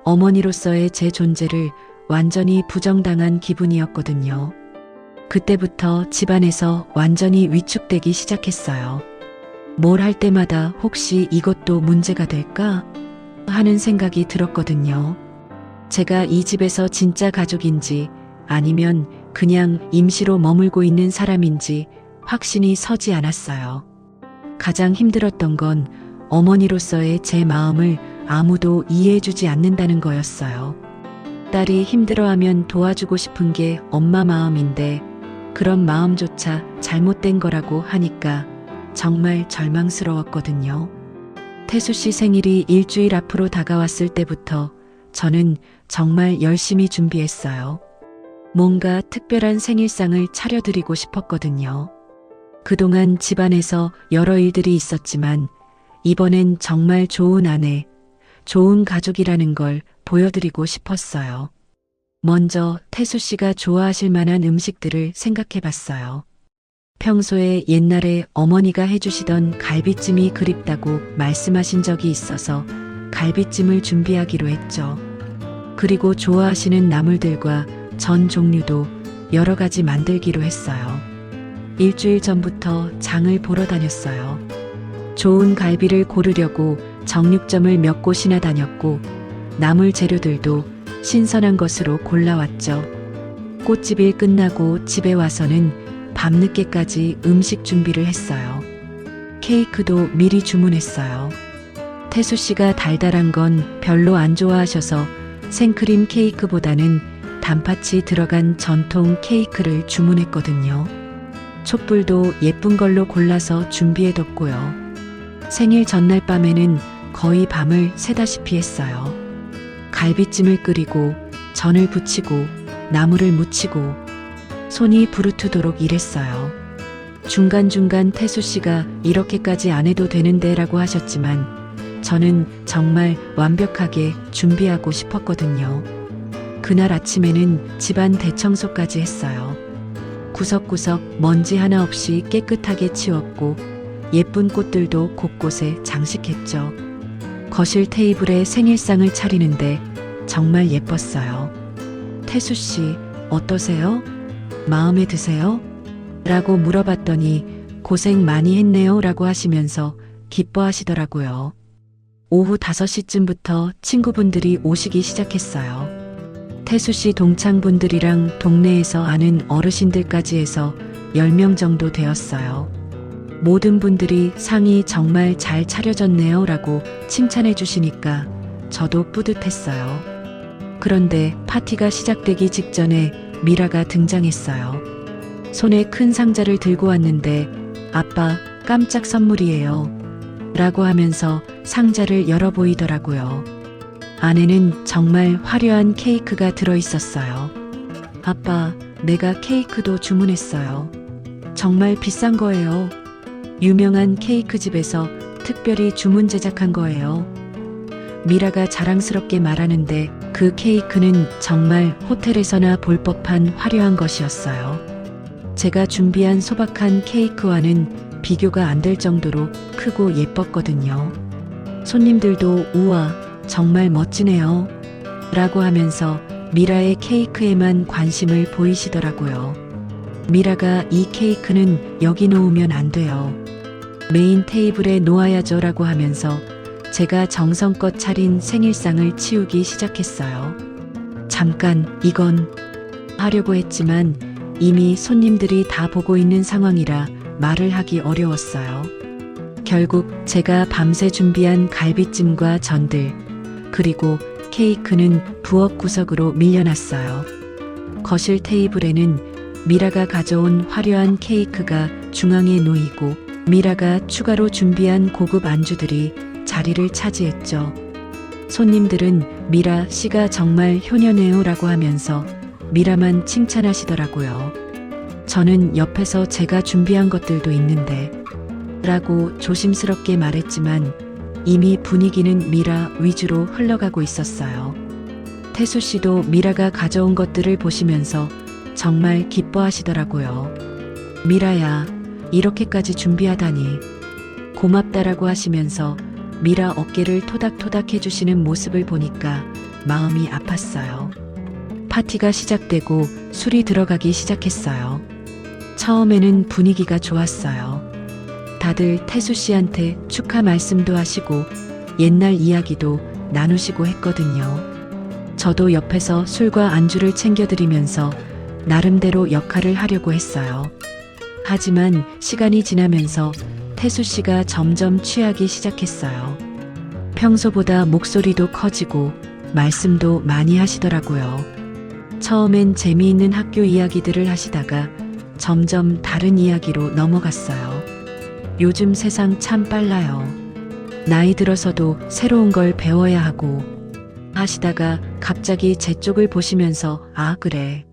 어머니로서의 제 존재를 완전히 부정당한 기분이었거든요. 그때부터 집안에서 완전히 위축되기 시작했어요. 뭘 할 때마다 혹시 이것도 문제가 될까 하는 생각이 들었거든요. 제가 이 집에서 진짜 가족인지 아니면 그냥 임시로 머물고 있는 사람인지 확신이 서지 않았어요. 가장 힘들었던 건 어머니로서의 제 마음을 아무도 이해해주지 않는다는 거였어요. 딸이 힘들어하면 도와주고 싶은 게 엄마 마음인데 그런 마음조차 잘못된 거라고 하니까 정말 절망스러웠거든요. 태수 씨 생일이 일주일 앞으로 다가왔을 때부터 저는 정말 열심히 준비했어요. 뭔가 특별한 생일상을 차려드리고 싶었거든요. 그동안 집안에서 여러 일들이 있었지만 이번엔 정말 좋은 아내, 좋은 가족이라는 걸 보여드리고 싶었어요. 먼저 태수 씨가 좋아하실 만한 음식들을 생각해 봤어요. 평소에 옛날에 어머니가 해주시던 갈비찜이 그립다고 말씀하신 적이 있어서 갈비찜을 준비하기로 했죠. 그리고 좋아하시는 나물들과 전 종류도 여러 가지 만들기로 했어요. 일주일 전부터 장을 보러 다녔어요. 좋은 갈비를 고르려고 정육점을 몇 곳이나 다녔고 나물 재료들도 신선한 것으로 골라왔죠. 꽃집일 끝나고 집에 와서는 밤늦게까지 음식 준비를 했어요. 케이크도 미리 주문했어요. 태수 씨가 달달한 건 별로 안 좋아하셔서 생크림 케이크보다는 단팥이 들어간 전통 케이크를 주문했거든요. 촛불도 예쁜 걸로 골라서 준비해뒀고요. 생일 전날 밤에는 거의 밤을 새다시피 했어요. 갈비찜을 끓이고 전을 부치고 나물을 무치고 손이 부르트도록 일했어요. 중간중간 태수 씨가 이렇게까지 안 해도 되는데 라고 하셨지만 저는 정말 완벽하게 준비하고 싶었거든요. 그날 아침에는 집안 대청소까지 했어요. 구석구석 먼지 하나 없이 깨끗하게 치웠고 예쁜 꽃들도 곳곳에 장식했죠. 거실 테이블에 생일상을 차리는데 정말 예뻤어요. 태수 씨, 어떠세요? 마음에 드세요? 라고 물어봤더니 고생 많이 했네요 라고 하시면서 기뻐하시더라고요. 오후 5시쯤부터 친구분들이 오시기 시작했어요. 태수 씨 동창분들이랑 동네에서 아는 어르신들까지 해서 10명 정도 되었어요. 모든 분들이 상이 정말 잘 차려졌네요 라고 칭찬해 주시니까 저도 뿌듯했어요. 그런데 파티가 시작되기 직전에 미라가 등장했어요. 손에 큰 상자를 들고 왔는데 아빠 깜짝 선물이에요 라고 하면서 상자를 열어 보이더라고요. 안에는 정말 화려한 케이크가 들어있었어요. 아빠, 내가 케이크도 주문했어요. 정말 비싼 거예요. 유명한 케이크 집에서 특별히 주문 제작한 거예요. 미라가 자랑스럽게 말하는데 그 케이크는 정말 호텔에서나 볼 법한 화려한 것이었어요. 제가 준비한 소박한 케이크와는 비교가 안 될 정도로 크고 예뻤거든요. 손님들도 우와, 정말 멋지네요. 라고 하면서 미라의 케이크에만 관심을 보이시더라고요. 미라가 이 케이크는 여기 놓으면 안 돼요. 메인 테이블에 놓아야죠 라고 하면서 제가 정성껏 차린 생일상을 치우기 시작했어요. 잠깐, 이건 하려고 했지만 이미 손님들이 다 보고 있는 상황이라 말을 하기 어려웠어요. 결국 제가 밤새 준비한 갈비찜과 전들, 그리고 케이크는 부엌 구석으로 밀려났어요. 거실 테이블에는 미라가 가져온 화려한 케이크가 중앙에 놓이고 미라가 추가로 준비한 고급 안주들이 자리를 차지했죠. 손님들은 미라 씨가 정말 효녀네요 라고 하면서 미라만 칭찬하시더라고요. 저는 옆에서 제가 준비한 것들도 있는데 라고 조심스럽게 말했지만 이미 분위기는 미라 위주로 흘러가고 있었어요. 태수 씨도 미라가 가져온 것들을 보시면서 정말 기뻐하시더라고요. 미라야, 이렇게까지 준비하다니 고맙다라고 하시면서 미라 어깨를 토닥토닥 해주시는 모습을 보니까 마음이 아팠어요. 파티가 시작되고 술이 들어가기 시작했어요. 처음에는 분위기가 좋았어요. 다들 태수 씨한테 축하 말씀도 하시고 옛날 이야기도 나누시고 했거든요. 저도 옆에서 술과 안주를 챙겨드리면서 나름대로 역할을 하려고 했어요. 하지만 시간이 지나면서 태수 씨가 점점 취하기 시작했어요. 평소보다 목소리도 커지고 말씀도 많이 하시더라고요. 처음엔 재미있는 학교 이야기들을 하시다가 점점 다른 이야기로 넘어갔어요. 요즘 세상 참 빨라요. 나이 들어서도 새로운 걸 배워야 하고 하시다가 갑자기 제 쪽을 보시면서 아, 그래.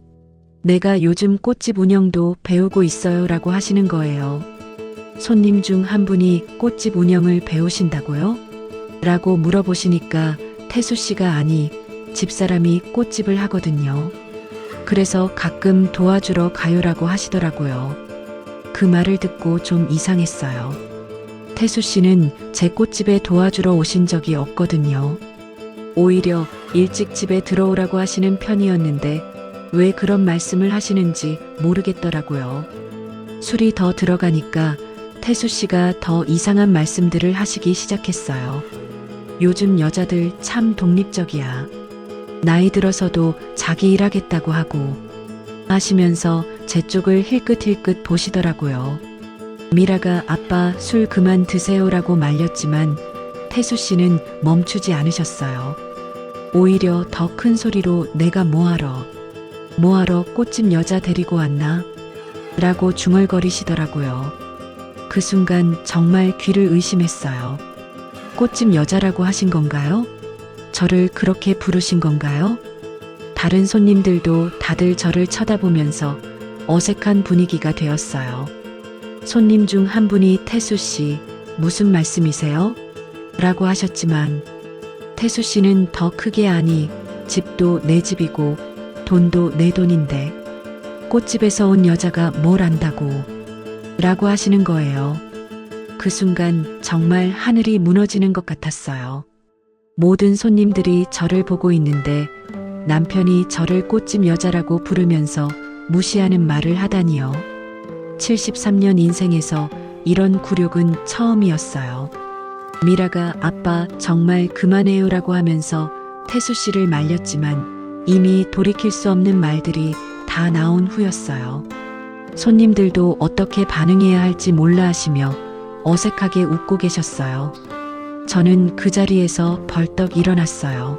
내가 요즘 꽃집 운영도 배우고 있어요 라고 하시는 거예요. 손님 중 한 분이 꽃집 운영을 배우신다고요? 라고 물어보시니까 태수 씨가 아니, 집사람이 꽃집을 하거든요. 그래서 가끔 도와주러 가요라고 하시더라고요. 그 말을 듣고 좀 이상했어요. 태수 씨는 제 꽃집에 도와주러 오신 적이 없거든요. 오히려 일찍 집에 들어오라고 하시는 편이었는데 왜 그런 말씀을 하시는지 모르겠더라고요. 술이 더 들어가니까 태수 씨가 더 이상한 말씀들을 하시기 시작했어요. 요즘 여자들 참 독립적이야. 나이 들어서도 자기 일하겠다고 하고 하시면서 제 쪽을 힐끗힐끗 보시더라고요. 미라가 아빠 술 그만 드세요라고 말렸지만 태수 씨는 멈추지 않으셨어요. 오히려 더 큰 소리로 내가 뭐하러 꽃집 여자 데리고 왔나? 라고 중얼거리시더라고요. 그 순간 정말 귀를 의심했어요. 꽃집 여자라고 하신 건가요? 저를 그렇게 부르신 건가요? 다른 손님들도 다들 저를 쳐다보면서 어색한 분위기가 되었어요. 손님 중 한 분이 태수 씨, 무슨 말씀이세요? 라고 하셨지만 태수 씨는 더 크게 아니, 집도 내 집이고 돈도 내 돈인데 꽃집에서 온 여자가 뭘 안다고 라고 하시는 거예요. 그 순간 정말 하늘이 무너지는 것 같았어요. 모든 손님들이 저를 보고 있는데 남편이 저를 꽃집 여자라고 부르면서 무시하는 말을 하다니요. 73년 인생에서 이런 굴욕은 처음이었어요. 미라가 아빠 정말 그만해요라고 하면서 태수 씨를 말렸지만 이미 돌이킬 수 없는 말들이 다 나온 후였어요. 손님들도 어떻게 반응해야 할지 몰라 하시며 어색하게 웃고 계셨어요. 저는 그 자리에서 벌떡 일어났어요.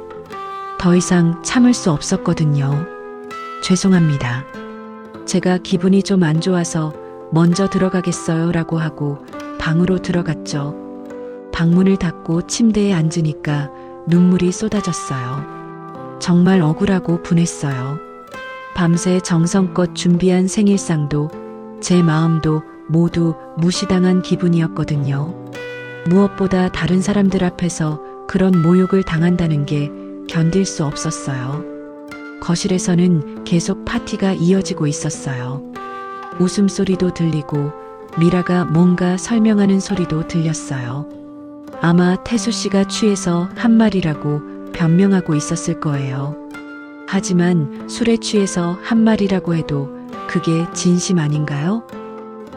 더 이상 참을 수 없었거든요. 죄송합니다. 제가 기분이 좀 안 좋아서 먼저 들어가겠어요 라고 하고 방으로 들어갔죠. 방문을 닫고 침대에 앉으니까 눈물이 쏟아졌어요. 정말 억울하고 분했어요. 밤새 정성껏 준비한 생일상도 제 마음도 모두 무시당한 기분이었거든요. 무엇보다 다른 사람들 앞에서 그런 모욕을 당한다는 게 견딜 수 없었어요. 거실에서는 계속 파티가 이어지고 있었어요. 웃음소리도 들리고 미라가 뭔가 설명하는 소리도 들렸어요. 아마 태수 씨가 취해서 한 말이라고 변명하고 있었을 거예요. 하지만 술에 취해서 한 말이라고 해도 그게 진심 아닌가요?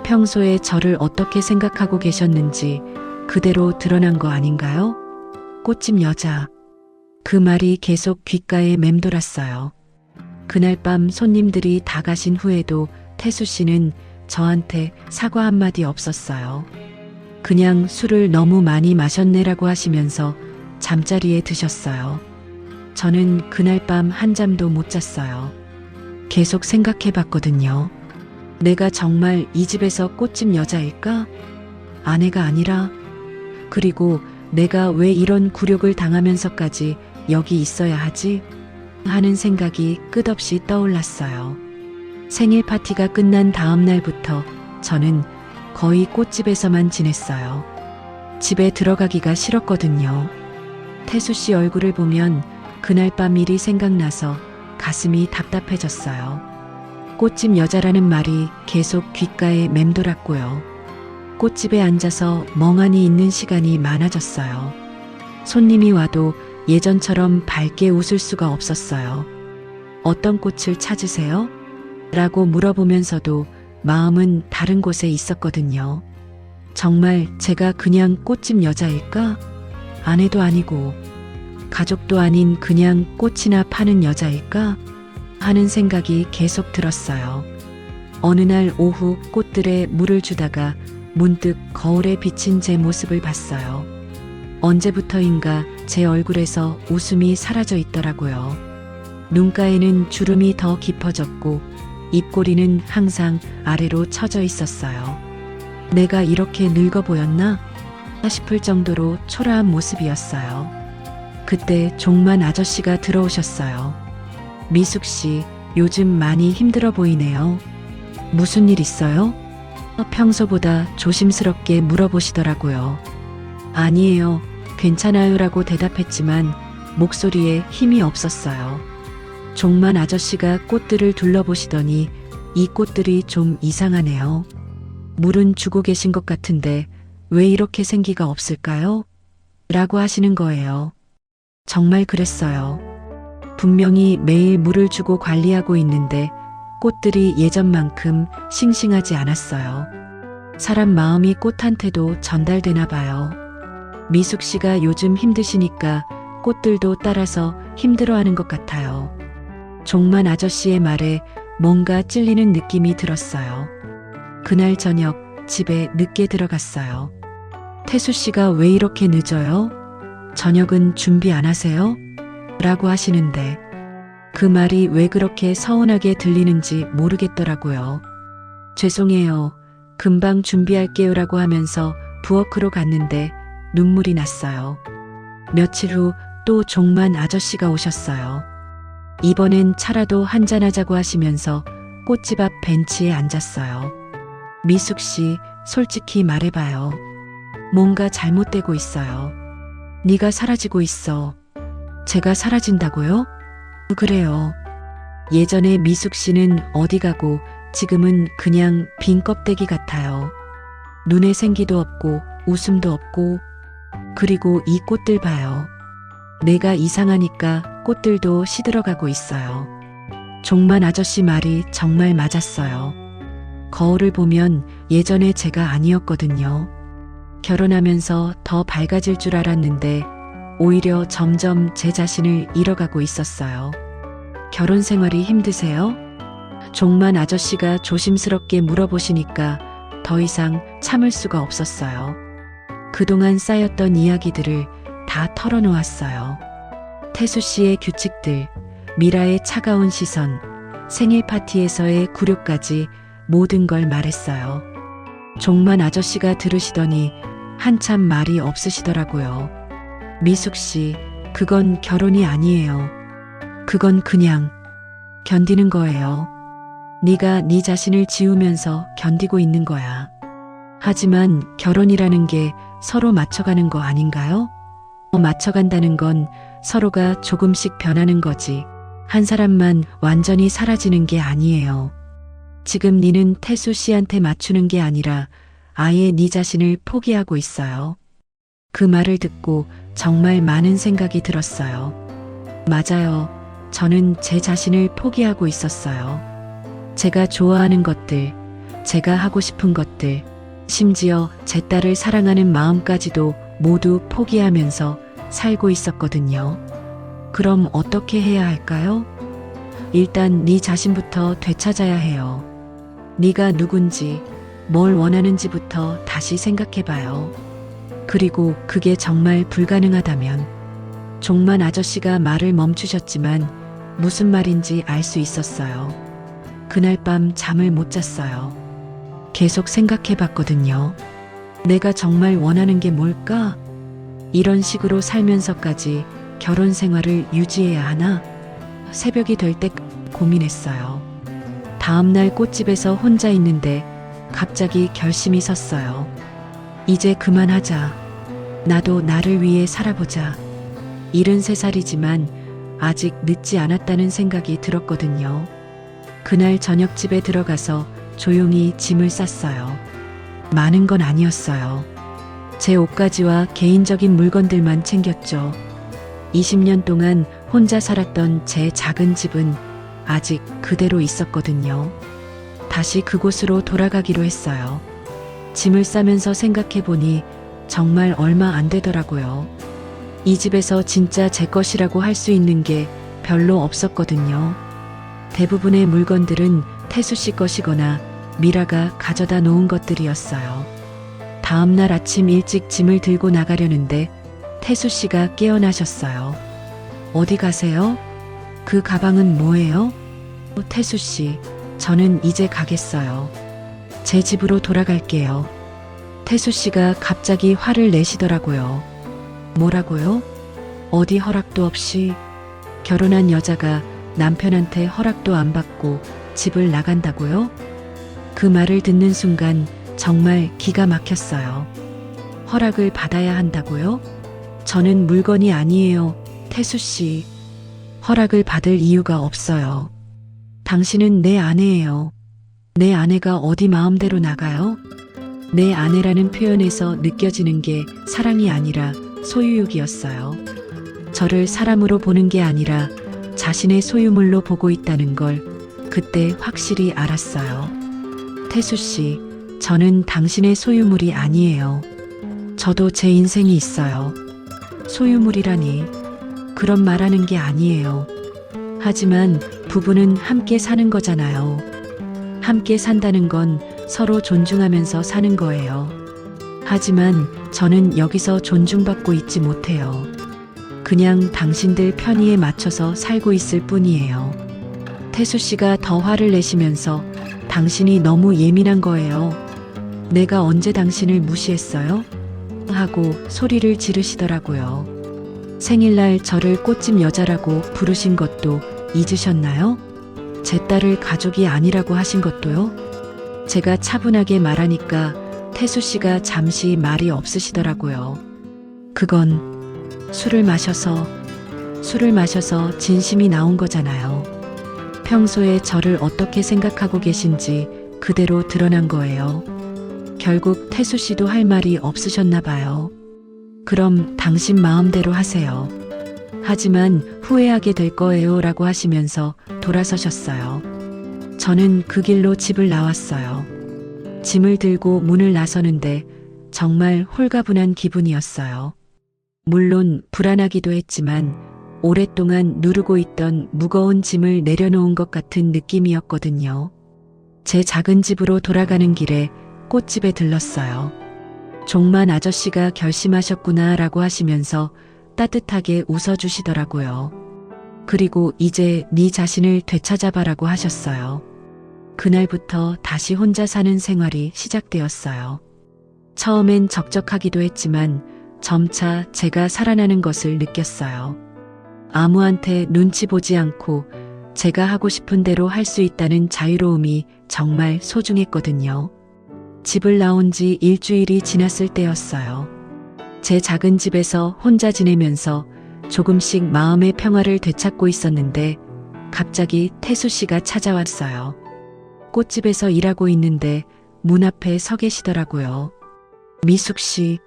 평소에 저를 어떻게 생각하고 계셨는지 그대로 드러난 거 아닌가요? 꽃집 여자. 그 말이 계속 귓가에 맴돌았어요. 그날 밤 손님들이 다 가신 후에도 태수 씨는 저한테 사과 한마디 없었어요. 그냥 술을 너무 많이 마셨네라고 하시면서 잠자리에 드셨어요. 저는 그날 밤 한잠도 못 잤어요. 계속 생각해 봤거든요. 내가 정말 이 집에서 꽃집 여자일까? 아내가 아니라. 그리고 내가 왜 이런 굴욕을 당하면서까지 여기 있어야 하지? 하는 생각이 끝없이 떠올랐어요. 생일 파티가 끝난 다음 날부터 저는 거의 꽃집에서만 지냈어요. 집에 들어가기가 싫었거든요. 태수 씨 얼굴을 보면 그날 밤 일이 생각나서 가슴이 답답해졌어요. 꽃집 여자라는 말이 계속 귓가에 맴돌았고요. 꽃집에 앉아서 멍하니 있는 시간이 많아졌어요. 손님이 와도 예전처럼 밝게 웃을 수가 없었어요. 어떤 꽃을 찾으세요? 라고 물어보면서도 마음은 다른 곳에 있었거든요. 정말 제가 그냥 꽃집 여자일까? 아내도 아니고 가족도 아닌 그냥 꽃이나 파는 여자일까? 하는 생각이 계속 들었어요. 어느 날 오후 꽃들에 물을 주다가 문득 거울에 비친 제 모습을 봤어요. 언제부터인가 제 얼굴에서 웃음이 사라져 있더라고요. 눈가에는 주름이 더 깊어졌고 입꼬리는 항상 아래로 처져 있었어요. 내가 이렇게 늙어 보였나? 싶을 정도로 초라한 모습이었어요. 그때 종만 아저씨가 들어오셨어요. 미숙 씨, 요즘 많이 힘들어 보이네요. 무슨 일 있어요? 평소보다 조심스럽게 물어보시더라고요. 아니에요. 괜찮아요라고 대답했지만 목소리에 힘이 없었어요. 종만 아저씨가 꽃들을 둘러보시더니 이 꽃들이 좀 이상하네요. 물은 주고 계신 것 같은데 왜 이렇게 생기가 없을까요? 라고 하시는 거예요. 정말 그랬어요. 분명히 매일 물을 주고 관리하고 있는데 꽃들이 예전만큼 싱싱하지 않았어요. 사람 마음이 꽃한테도 전달되나 봐요. 미숙 씨가 요즘 힘드시니까 꽃들도 따라서 힘들어하는 것 같아요. 종만 아저씨의 말에 뭔가 찔리는 느낌이 들었어요. 그날 저녁 집에 늦게 들어갔어요. 태수 씨가 왜 이렇게 늦어요? 저녁은 준비 안 하세요? 라고 하시는데 그 말이 왜 그렇게 서운하게 들리는지 모르겠더라고요. 죄송해요. 금방 준비할게요 라고 하면서 부엌으로 갔는데 눈물이 났어요. 며칠 후 또 종만 아저씨가 오셨어요. 이번엔 차라도 한잔하자고 하시면서 꽃집 앞 벤치에 앉았어요. 미숙 씨, 솔직히 말해봐요. 뭔가 잘못되고 있어요. 네가 사라지고 있어. 제가 사라진다고요? 그래요. 예전에 미숙 씨는 어디 가고 지금은 그냥 빈 껍데기 같아요. 눈에 생기도 없고 웃음도 없고 그리고 이 꽃들 봐요. 내가 이상하니까 꽃들도 시들어가고 있어요. 종만 아저씨 말이 정말 맞았어요. 거울을 보면 예전에 제가 아니었거든요. 결혼하면서 더 밝아질 줄 알았는데 오히려 점점 제 자신을 잃어가고 있었어요. 결혼 생활이 힘드세요? 종만 아저씨가 조심스럽게 물어보시니까 더 이상 참을 수가 없었어요. 그동안 쌓였던 이야기들을 다 털어놓았어요. 태수 씨의 규칙들, 미라의 차가운 시선, 생일 파티에서의 굴욕까지 모든 걸 말했어요. 종만 아저씨가 들으시더니 한참 말이 없으시더라고요. 미숙 씨, 그건 결혼이 아니에요. 그건 그냥 견디는 거예요. 네가 네 자신을 지우면서 견디고 있는 거야. 하지만 결혼이라는 게 서로 맞춰가는 거 아닌가요? 맞춰간다는 건 서로가 조금씩 변하는 거지. 한 사람만 완전히 사라지는 게 아니에요. 지금 니는 태수 씨한테 맞추는 게 아니라 아예 니 자신을 포기하고 있어요. 그 말을 듣고 정말 많은 생각이 들었어요. 맞아요. 저는 제 자신을 포기하고 있었어요. 제가 좋아하는 것들, 제가 하고 싶은 것들, 심지어 제 딸을 사랑하는 마음까지도 모두 포기하면서 살고 있었거든요. 그럼 어떻게 해야 할까요? 일단 네 자신부터 되찾아야 해요. 네가 누군지, 뭘 원하는지부터 다시 생각해봐요. 그리고 그게 정말 불가능하다면 종만 아저씨가 말을 멈추셨지만 무슨 말인지 알 수 있었어요. 그날 밤 잠을 못 잤어요. 계속 생각해봤거든요. 내가 정말 원하는 게 뭘까? 이런 식으로 살면서까지 결혼 생활을 유지해야 하나? 새벽이 될 때 고민했어요. 다음날 꽃집에서 혼자 있는데 갑자기 결심이 섰어요. 이제 그만하자. 나도 나를 위해 살아보자. 73살이지만 아직 늦지 않았다는 생각이 들었거든요. 그날 저녁집에 들어가서 조용히 짐을 쌌어요. 많은 건 아니었어요. 제 옷가지와 개인적인 물건들만 챙겼죠. 20년 동안 혼자 살았던 제 작은 집은 아직 그대로 있었거든요. 다시 그곳으로 돌아가기로 했어요. 짐을 싸면서 생각해보니 정말 얼마 안 되더라고요. 이 집에서 진짜 제 것이라고 할 수 있는 게 별로 없었거든요. 대부분의 물건들은 태수 씨 것이거나 미라가 가져다 놓은 것들이었어요. 다음날 아침 일찍 짐을 들고 나가려는데 태수 씨가 깨어나셨어요. 어디 가세요? 그 가방은 뭐예요? 태수 씨, 저는 이제 가겠어요. 제 집으로 돌아갈게요. 태수 씨가 갑자기 화를 내시더라고요. 뭐라고요? 어디 허락도 없이 결혼한 여자가 남편한테 허락도 안 받고 집을 나간다고요? 그 말을 듣는 순간 정말 기가 막혔어요. 허락을 받아야 한다고요? 저는 물건이 아니에요, 태수 씨. 허락을 받을 이유가 없어요. 당신은 내 아내예요. 내 아내가 어디 마음대로 나가요? 내 아내라는 표현에서 느껴지는 게 사랑이 아니라 소유욕이었어요. 저를 사람으로 보는 게 아니라 자신의 소유물로 보고 있다는 걸 그때 확실히 알았어요. 태수 씨, 저는 당신의 소유물이 아니에요. 저도 제 인생이 있어요. 소유물이라니, 그런 말하는 게 아니에요. 하지만 부부는 함께 사는 거잖아요. 함께 산다는 건 서로 존중하면서 사는 거예요. 하지만 저는 여기서 존중받고 있지 못해요. 그냥 당신들 편의에 맞춰서 살고 있을 뿐이에요. 태수 씨가 더 화를 내시면서 당신이 너무 예민한 거예요. 내가 언제 당신을 무시했어요? 하고 소리를 지르시더라고요. 생일날 저를 꽃집 여자라고 부르신 것도 잊으셨나요? 제 딸을 가족이 아니라고 하신 것도요? 제가 차분하게 말하니까 태수 씨가 잠시 말이 없으시더라고요. 그건 술을 마셔서 진심이 나온 거잖아요. 평소에 저를 어떻게 생각하고 계신지 그대로 드러난 거예요. 결국 태수 씨도 할 말이 없으셨나 봐요. 그럼 당신 마음대로 하세요. 하지만 후회하게 될 거예요 라고 하시면서 돌아서셨어요. 저는 그 길로 집을 나왔어요. 짐을 들고 문을 나서는데 정말 홀가분한 기분이었어요. 물론 불안하기도 했지만 오랫동안 누르고 있던 무거운 짐을 내려놓은 것 같은 느낌이었거든요. 제 작은 집으로 돌아가는 길에 꽃집에 들렀어요. 종만 아저씨가 결심하셨구나 라고 하시면서 따뜻하게 웃어주시더라고요. 그리고 이제 네 자신을 되찾아봐라고 하셨어요. 그날부터 다시 혼자 사는 생활이 시작되었어요. 처음엔 적적하기도 했지만 점차 제가 살아나는 것을 느꼈어요. 아무한테 눈치 보지 않고 제가 하고 싶은 대로 할 수 있다는 자유로움이 정말 소중했거든요. 집을 나온 지 일주일이 지났을 때였어요. 제 작은 집에서 혼자 지내면서 조금씩 마음의 평화를 되찾고 있었는데 갑자기 태수 씨가 찾아왔어요. 꽃집에서 일하고 있는데 문 앞에 서 계시더라고요. 미숙 씨,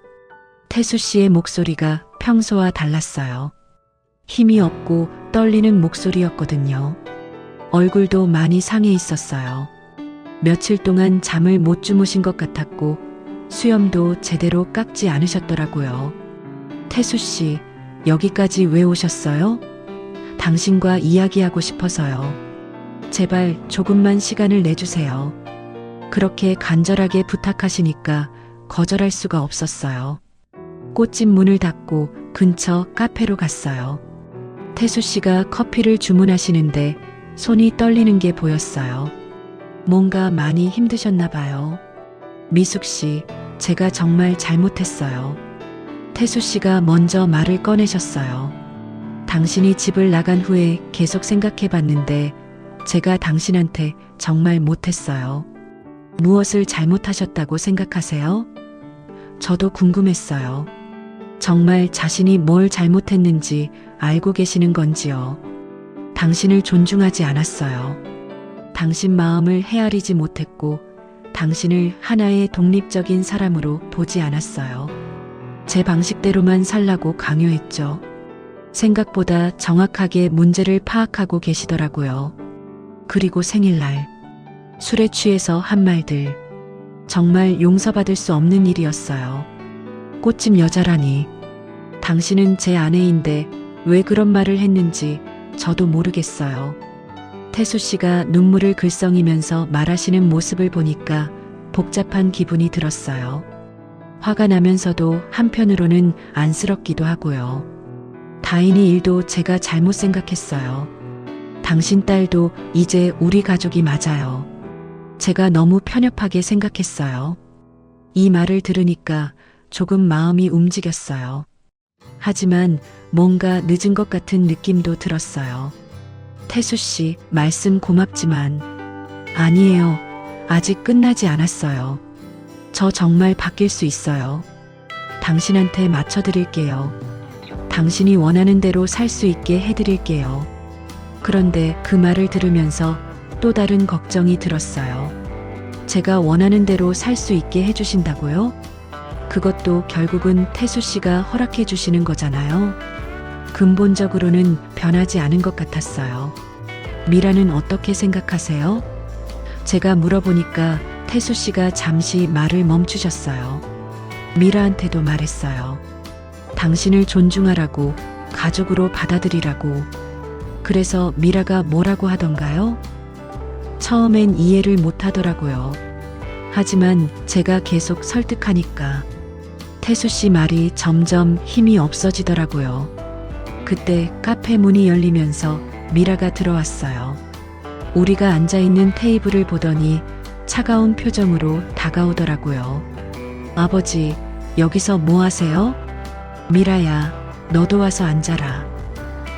태수 씨의 목소리가 평소와 달랐어요. 힘이 없고 떨리는 목소리였거든요. 얼굴도 많이 상해 있었어요. 며칠 동안 잠을 못 주무신 것 같았고 수염도 제대로 깎지 않으셨더라고요. 태수 씨, 여기까지 왜 오셨어요? 당신과 이야기하고 싶어서요. 제발 조금만 시간을 내주세요. 그렇게 간절하게 부탁하시니까 거절할 수가 없었어요. 꽃집 문을 닫고 근처 카페로 갔어요. 태수 씨가 커피를 주문하시는데 손이 떨리는 게 보였어요. 뭔가 많이 힘드셨나 봐요. 미숙 씨, 제가 정말 잘못했어요. 태수 씨가 먼저 말을 꺼내셨어요. 당신이 집을 나간 후에 계속 생각해 봤는데 제가 당신한테 정말 못했어요. 무엇을 잘못하셨다고 생각하세요? 저도 궁금했어요. 정말 자신이 뭘 잘못했는지 알고 계시는 건지요. 당신을 존중하지 않았어요. 당신 마음을 헤아리지 못했고 당신을 하나의 독립적인 사람으로 보지 않았어요. 제 방식대로만 살라고 강요했죠. 생각보다 정확하게 문제를 파악하고 계시더라고요. 그리고 생일날 술에 취해서 한 말들 정말 용서받을 수 없는 일이었어요. 꽃집 여자라니 당신은 제 아내인데 왜 그런 말을 했는지 저도 모르겠어요. 태수 씨가 눈물을 글썽이면서 말하시는 모습을 보니까 복잡한 기분이 들었어요. 화가 나면서도 한편으로는 안쓰럽기도 하고요. 다인이 일도 제가 잘못 생각했어요. 당신 딸도 이제 우리 가족이 맞아요. 제가 너무 편협하게 생각했어요. 이 말을 들으니까 조금 마음이 움직였어요. 하지만 뭔가 늦은 것 같은 느낌도 들었어요. 태수 씨, 말씀 고맙지만 아니에요. 아직 끝나지 않았어요. 저 정말 바뀔 수 있어요. 당신한테 맞춰드릴게요. 당신이 원하는 대로 살 수 있게 해드릴게요. 그런데 그 말을 들으면서 또 다른 걱정이 들었어요. 제가 원하는 대로 살 수 있게 해주신다고요? 그것도 결국은 태수 씨가 허락해 주시는 거잖아요. 근본적으로는 변하지 않은 것 같았어요. 미라는 어떻게 생각하세요? 제가 물어보니까 태수 씨가 잠시 말을 멈추셨어요. 미라한테도 말했어요. 당신을 존중하라고, 가족으로 받아들이라고. 그래서 미라가 뭐라고 하던가요? 처음엔 이해를 못 하더라고요. 하지만 제가 계속 설득하니까 태수 씨 말이 점점 힘이 없어지더라고요. 그때 카페 문이 열리면서 미라가 들어왔어요. 우리가 앉아있는 테이블을 보더니 차가운 표정으로 다가오더라고요. 아버지, 여기서 뭐 하세요? 미라야, 너도 와서 앉아라.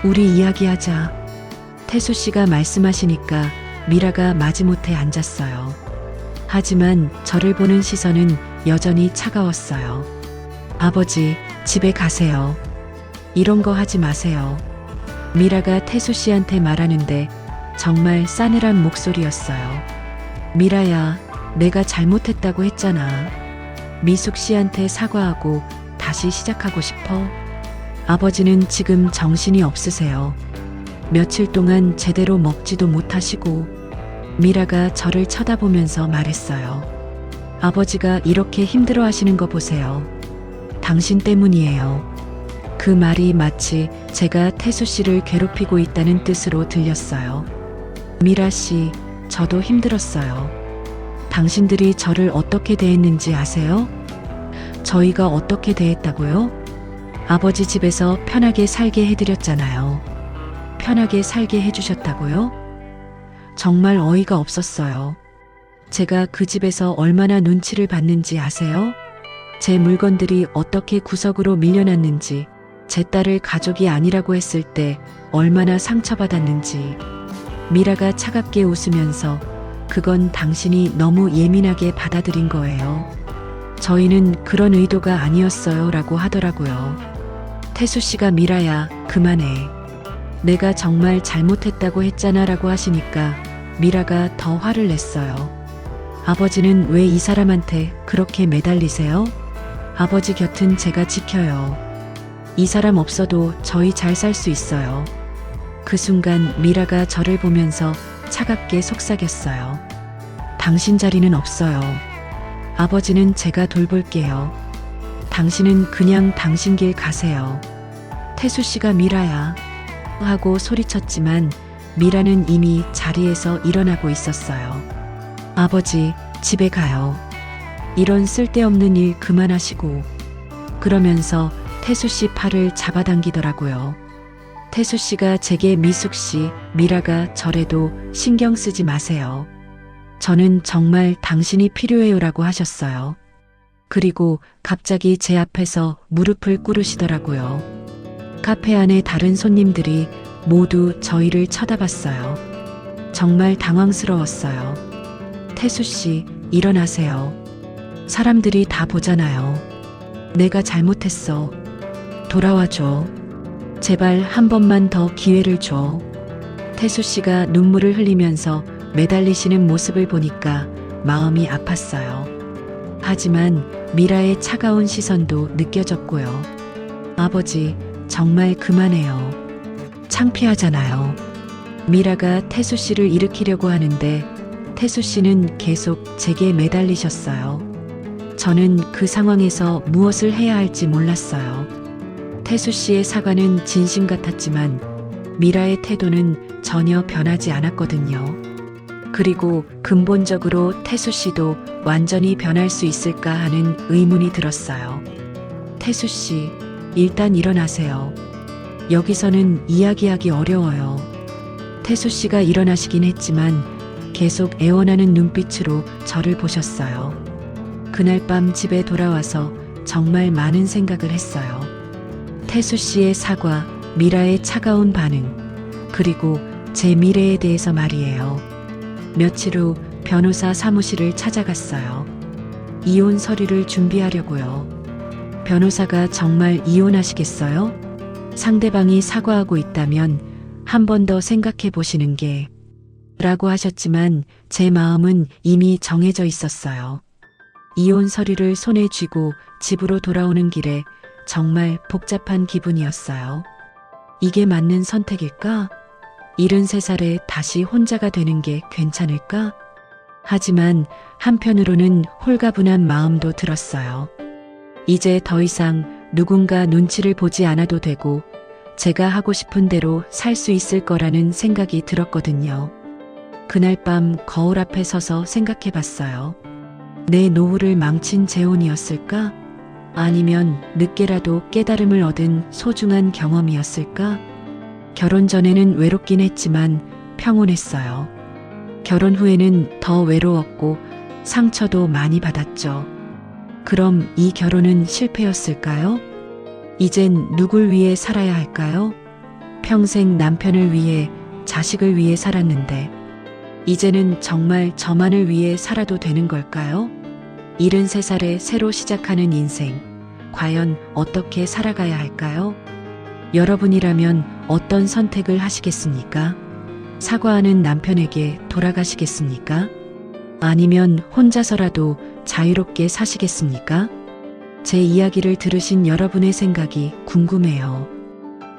우리 이야기하자. 태수 씨가 말씀하시니까 미라가 마지못해 앉았어요. 하지만 저를 보는 시선은 여전히 차가웠어요. 아버지, 집에 가세요. 이런 거 하지 마세요. 미라가 태수 씨한테 말하는데 정말 싸늘한 목소리였어요. 미라야, 내가 잘못했다고 했잖아. 미숙 씨한테 사과하고 다시 시작하고 싶어? 아버지는 지금 정신이 없으세요. 며칠 동안 제대로 먹지도 못하시고. 미라가 저를 쳐다보면서 말했어요. 아버지가 이렇게 힘들어 하시는 거 보세요. 당신 때문이에요. 그 말이 마치 제가 태수 씨를 괴롭히고 있다는 뜻으로 들렸어요. 미라 씨, 저도 힘들었어요. 당신들이 저를 어떻게 대했는지 아세요? 저희가 어떻게 대했다고요? 아버지 집에서 편하게 살게 해드렸잖아요. 편하게 살게 해주셨다고요? 정말 어이가 없었어요. 제가 그 집에서 얼마나 눈치를 봤는지 아세요? 제 물건들이 어떻게 구석으로 밀려났는지, 제 딸을 가족이 아니라고 했을 때 얼마나 상처받았는지. 미라가 차갑게 웃으면서 그건 당신이 너무 예민하게 받아들인 거예요. 저희는 그런 의도가 아니었어요 라고 하더라고요. 태수 씨가 미라야, 그만해. 내가 정말 잘못했다고 했잖아 라고 하시니까 미라가 더 화를 냈어요. 아버지는 왜 이 사람한테 그렇게 매달리세요? 아버지 곁은 제가 지켜요. 이 사람 없어도 저희 잘 살 수 있어요. 그 순간 미라가 저를 보면서 차갑게 속삭였어요. 당신 자리는 없어요. 아버지는 제가 돌볼게요. 당신은 그냥 당신 길 가세요. 태수 씨가 미라야 하고 소리쳤지만 미라는 이미 자리에서 일어나고 있었어요. 아버지, 집에 가요. 이런 쓸데없는 일 그만하시고. 그러면서 태수 씨 팔을 잡아당기더라고요. 태수 씨가 제게 미숙 씨, 미라가 저래도 신경 쓰지 마세요. 저는 정말 당신이 필요해요라고 하셨어요. 그리고 갑자기 제 앞에서 무릎을 꿇으시더라고요. 카페 안에 다른 손님들이 모두 저희를 쳐다봤어요. 정말 당황스러웠어요. 태수 씨, 일어나세요. 사람들이 다 보잖아요. 내가 잘못했어. 돌아와줘. 제발 한 번만 더 기회를 줘. 태수 씨가 눈물을 흘리면서 매달리시는 모습을 보니까 마음이 아팠어요. 하지만 미라의 차가운 시선도 느껴졌고요. 아버지, 정말 그만해요. 창피하잖아요. 미라가 태수 씨를 일으키려고 하는데 태수 씨는 계속 제게 매달리셨어요. 저는 그 상황에서 무엇을 해야 할지 몰랐어요. 태수 씨의 사과는 진심 같았지만 미라의 태도는 전혀 변하지 않았거든요. 그리고 근본적으로 태수 씨도 완전히 변할 수 있을까 하는 의문이 들었어요. 태수 씨, 일단 일어나세요. 여기서는 이야기하기 어려워요. 태수 씨가 일어나시긴 했지만 계속 애원하는 눈빛으로 저를 보셨어요. 그날 밤 집에 돌아와서 정말 많은 생각을 했어요. 태수 씨의 사과, 미라의 차가운 반응, 그리고 제 미래에 대해서 말이에요. 며칠 후 변호사 사무실을 찾아갔어요. 이혼 서류를 준비하려고요. 변호사가 정말 이혼하시겠어요? 상대방이 사과하고 있다면 한 번 더 생각해 보시는 게 라고 하셨지만 제 마음은 이미 정해져 있었어요. 이혼 서류를 손에 쥐고 집으로 돌아오는 길에 정말 복잡한 기분이었어요. 이게 맞는 선택일까? 73살에 다시 혼자가 되는 게 괜찮을까? 하지만 한편으로는 홀가분한 마음도 들었어요. 이제 더 이상 누군가 눈치를 보지 않아도 되고 제가 하고 싶은 대로 살 수 있을 거라는 생각이 들었거든요. 그날 밤 거울 앞에 서서 생각해 봤어요. 내 노후를 망친 재혼이었을까? 아니면 늦게라도 깨달음을 얻은 소중한 경험이었을까? 결혼 전에는 외롭긴 했지만 평온했어요. 결혼 후에는 더 외로웠고 상처도 많이 받았죠. 그럼 이 결혼은 실패였을까요? 이젠 누굴 위해 살아야 할까요? 평생 남편을 위해, 자식을 위해 살았는데 이제는 정말 저만을 위해 살아도 되는 걸까요? 73살에 새로 시작하는 인생, 과연 어떻게 살아가야 할까요? 여러분이라면 어떤 선택을 하시겠습니까? 사과하는 남편에게 돌아가시겠습니까? 아니면 혼자서라도 자유롭게 사시겠습니까? 제 이야기를 들으신 여러분의 생각이 궁금해요.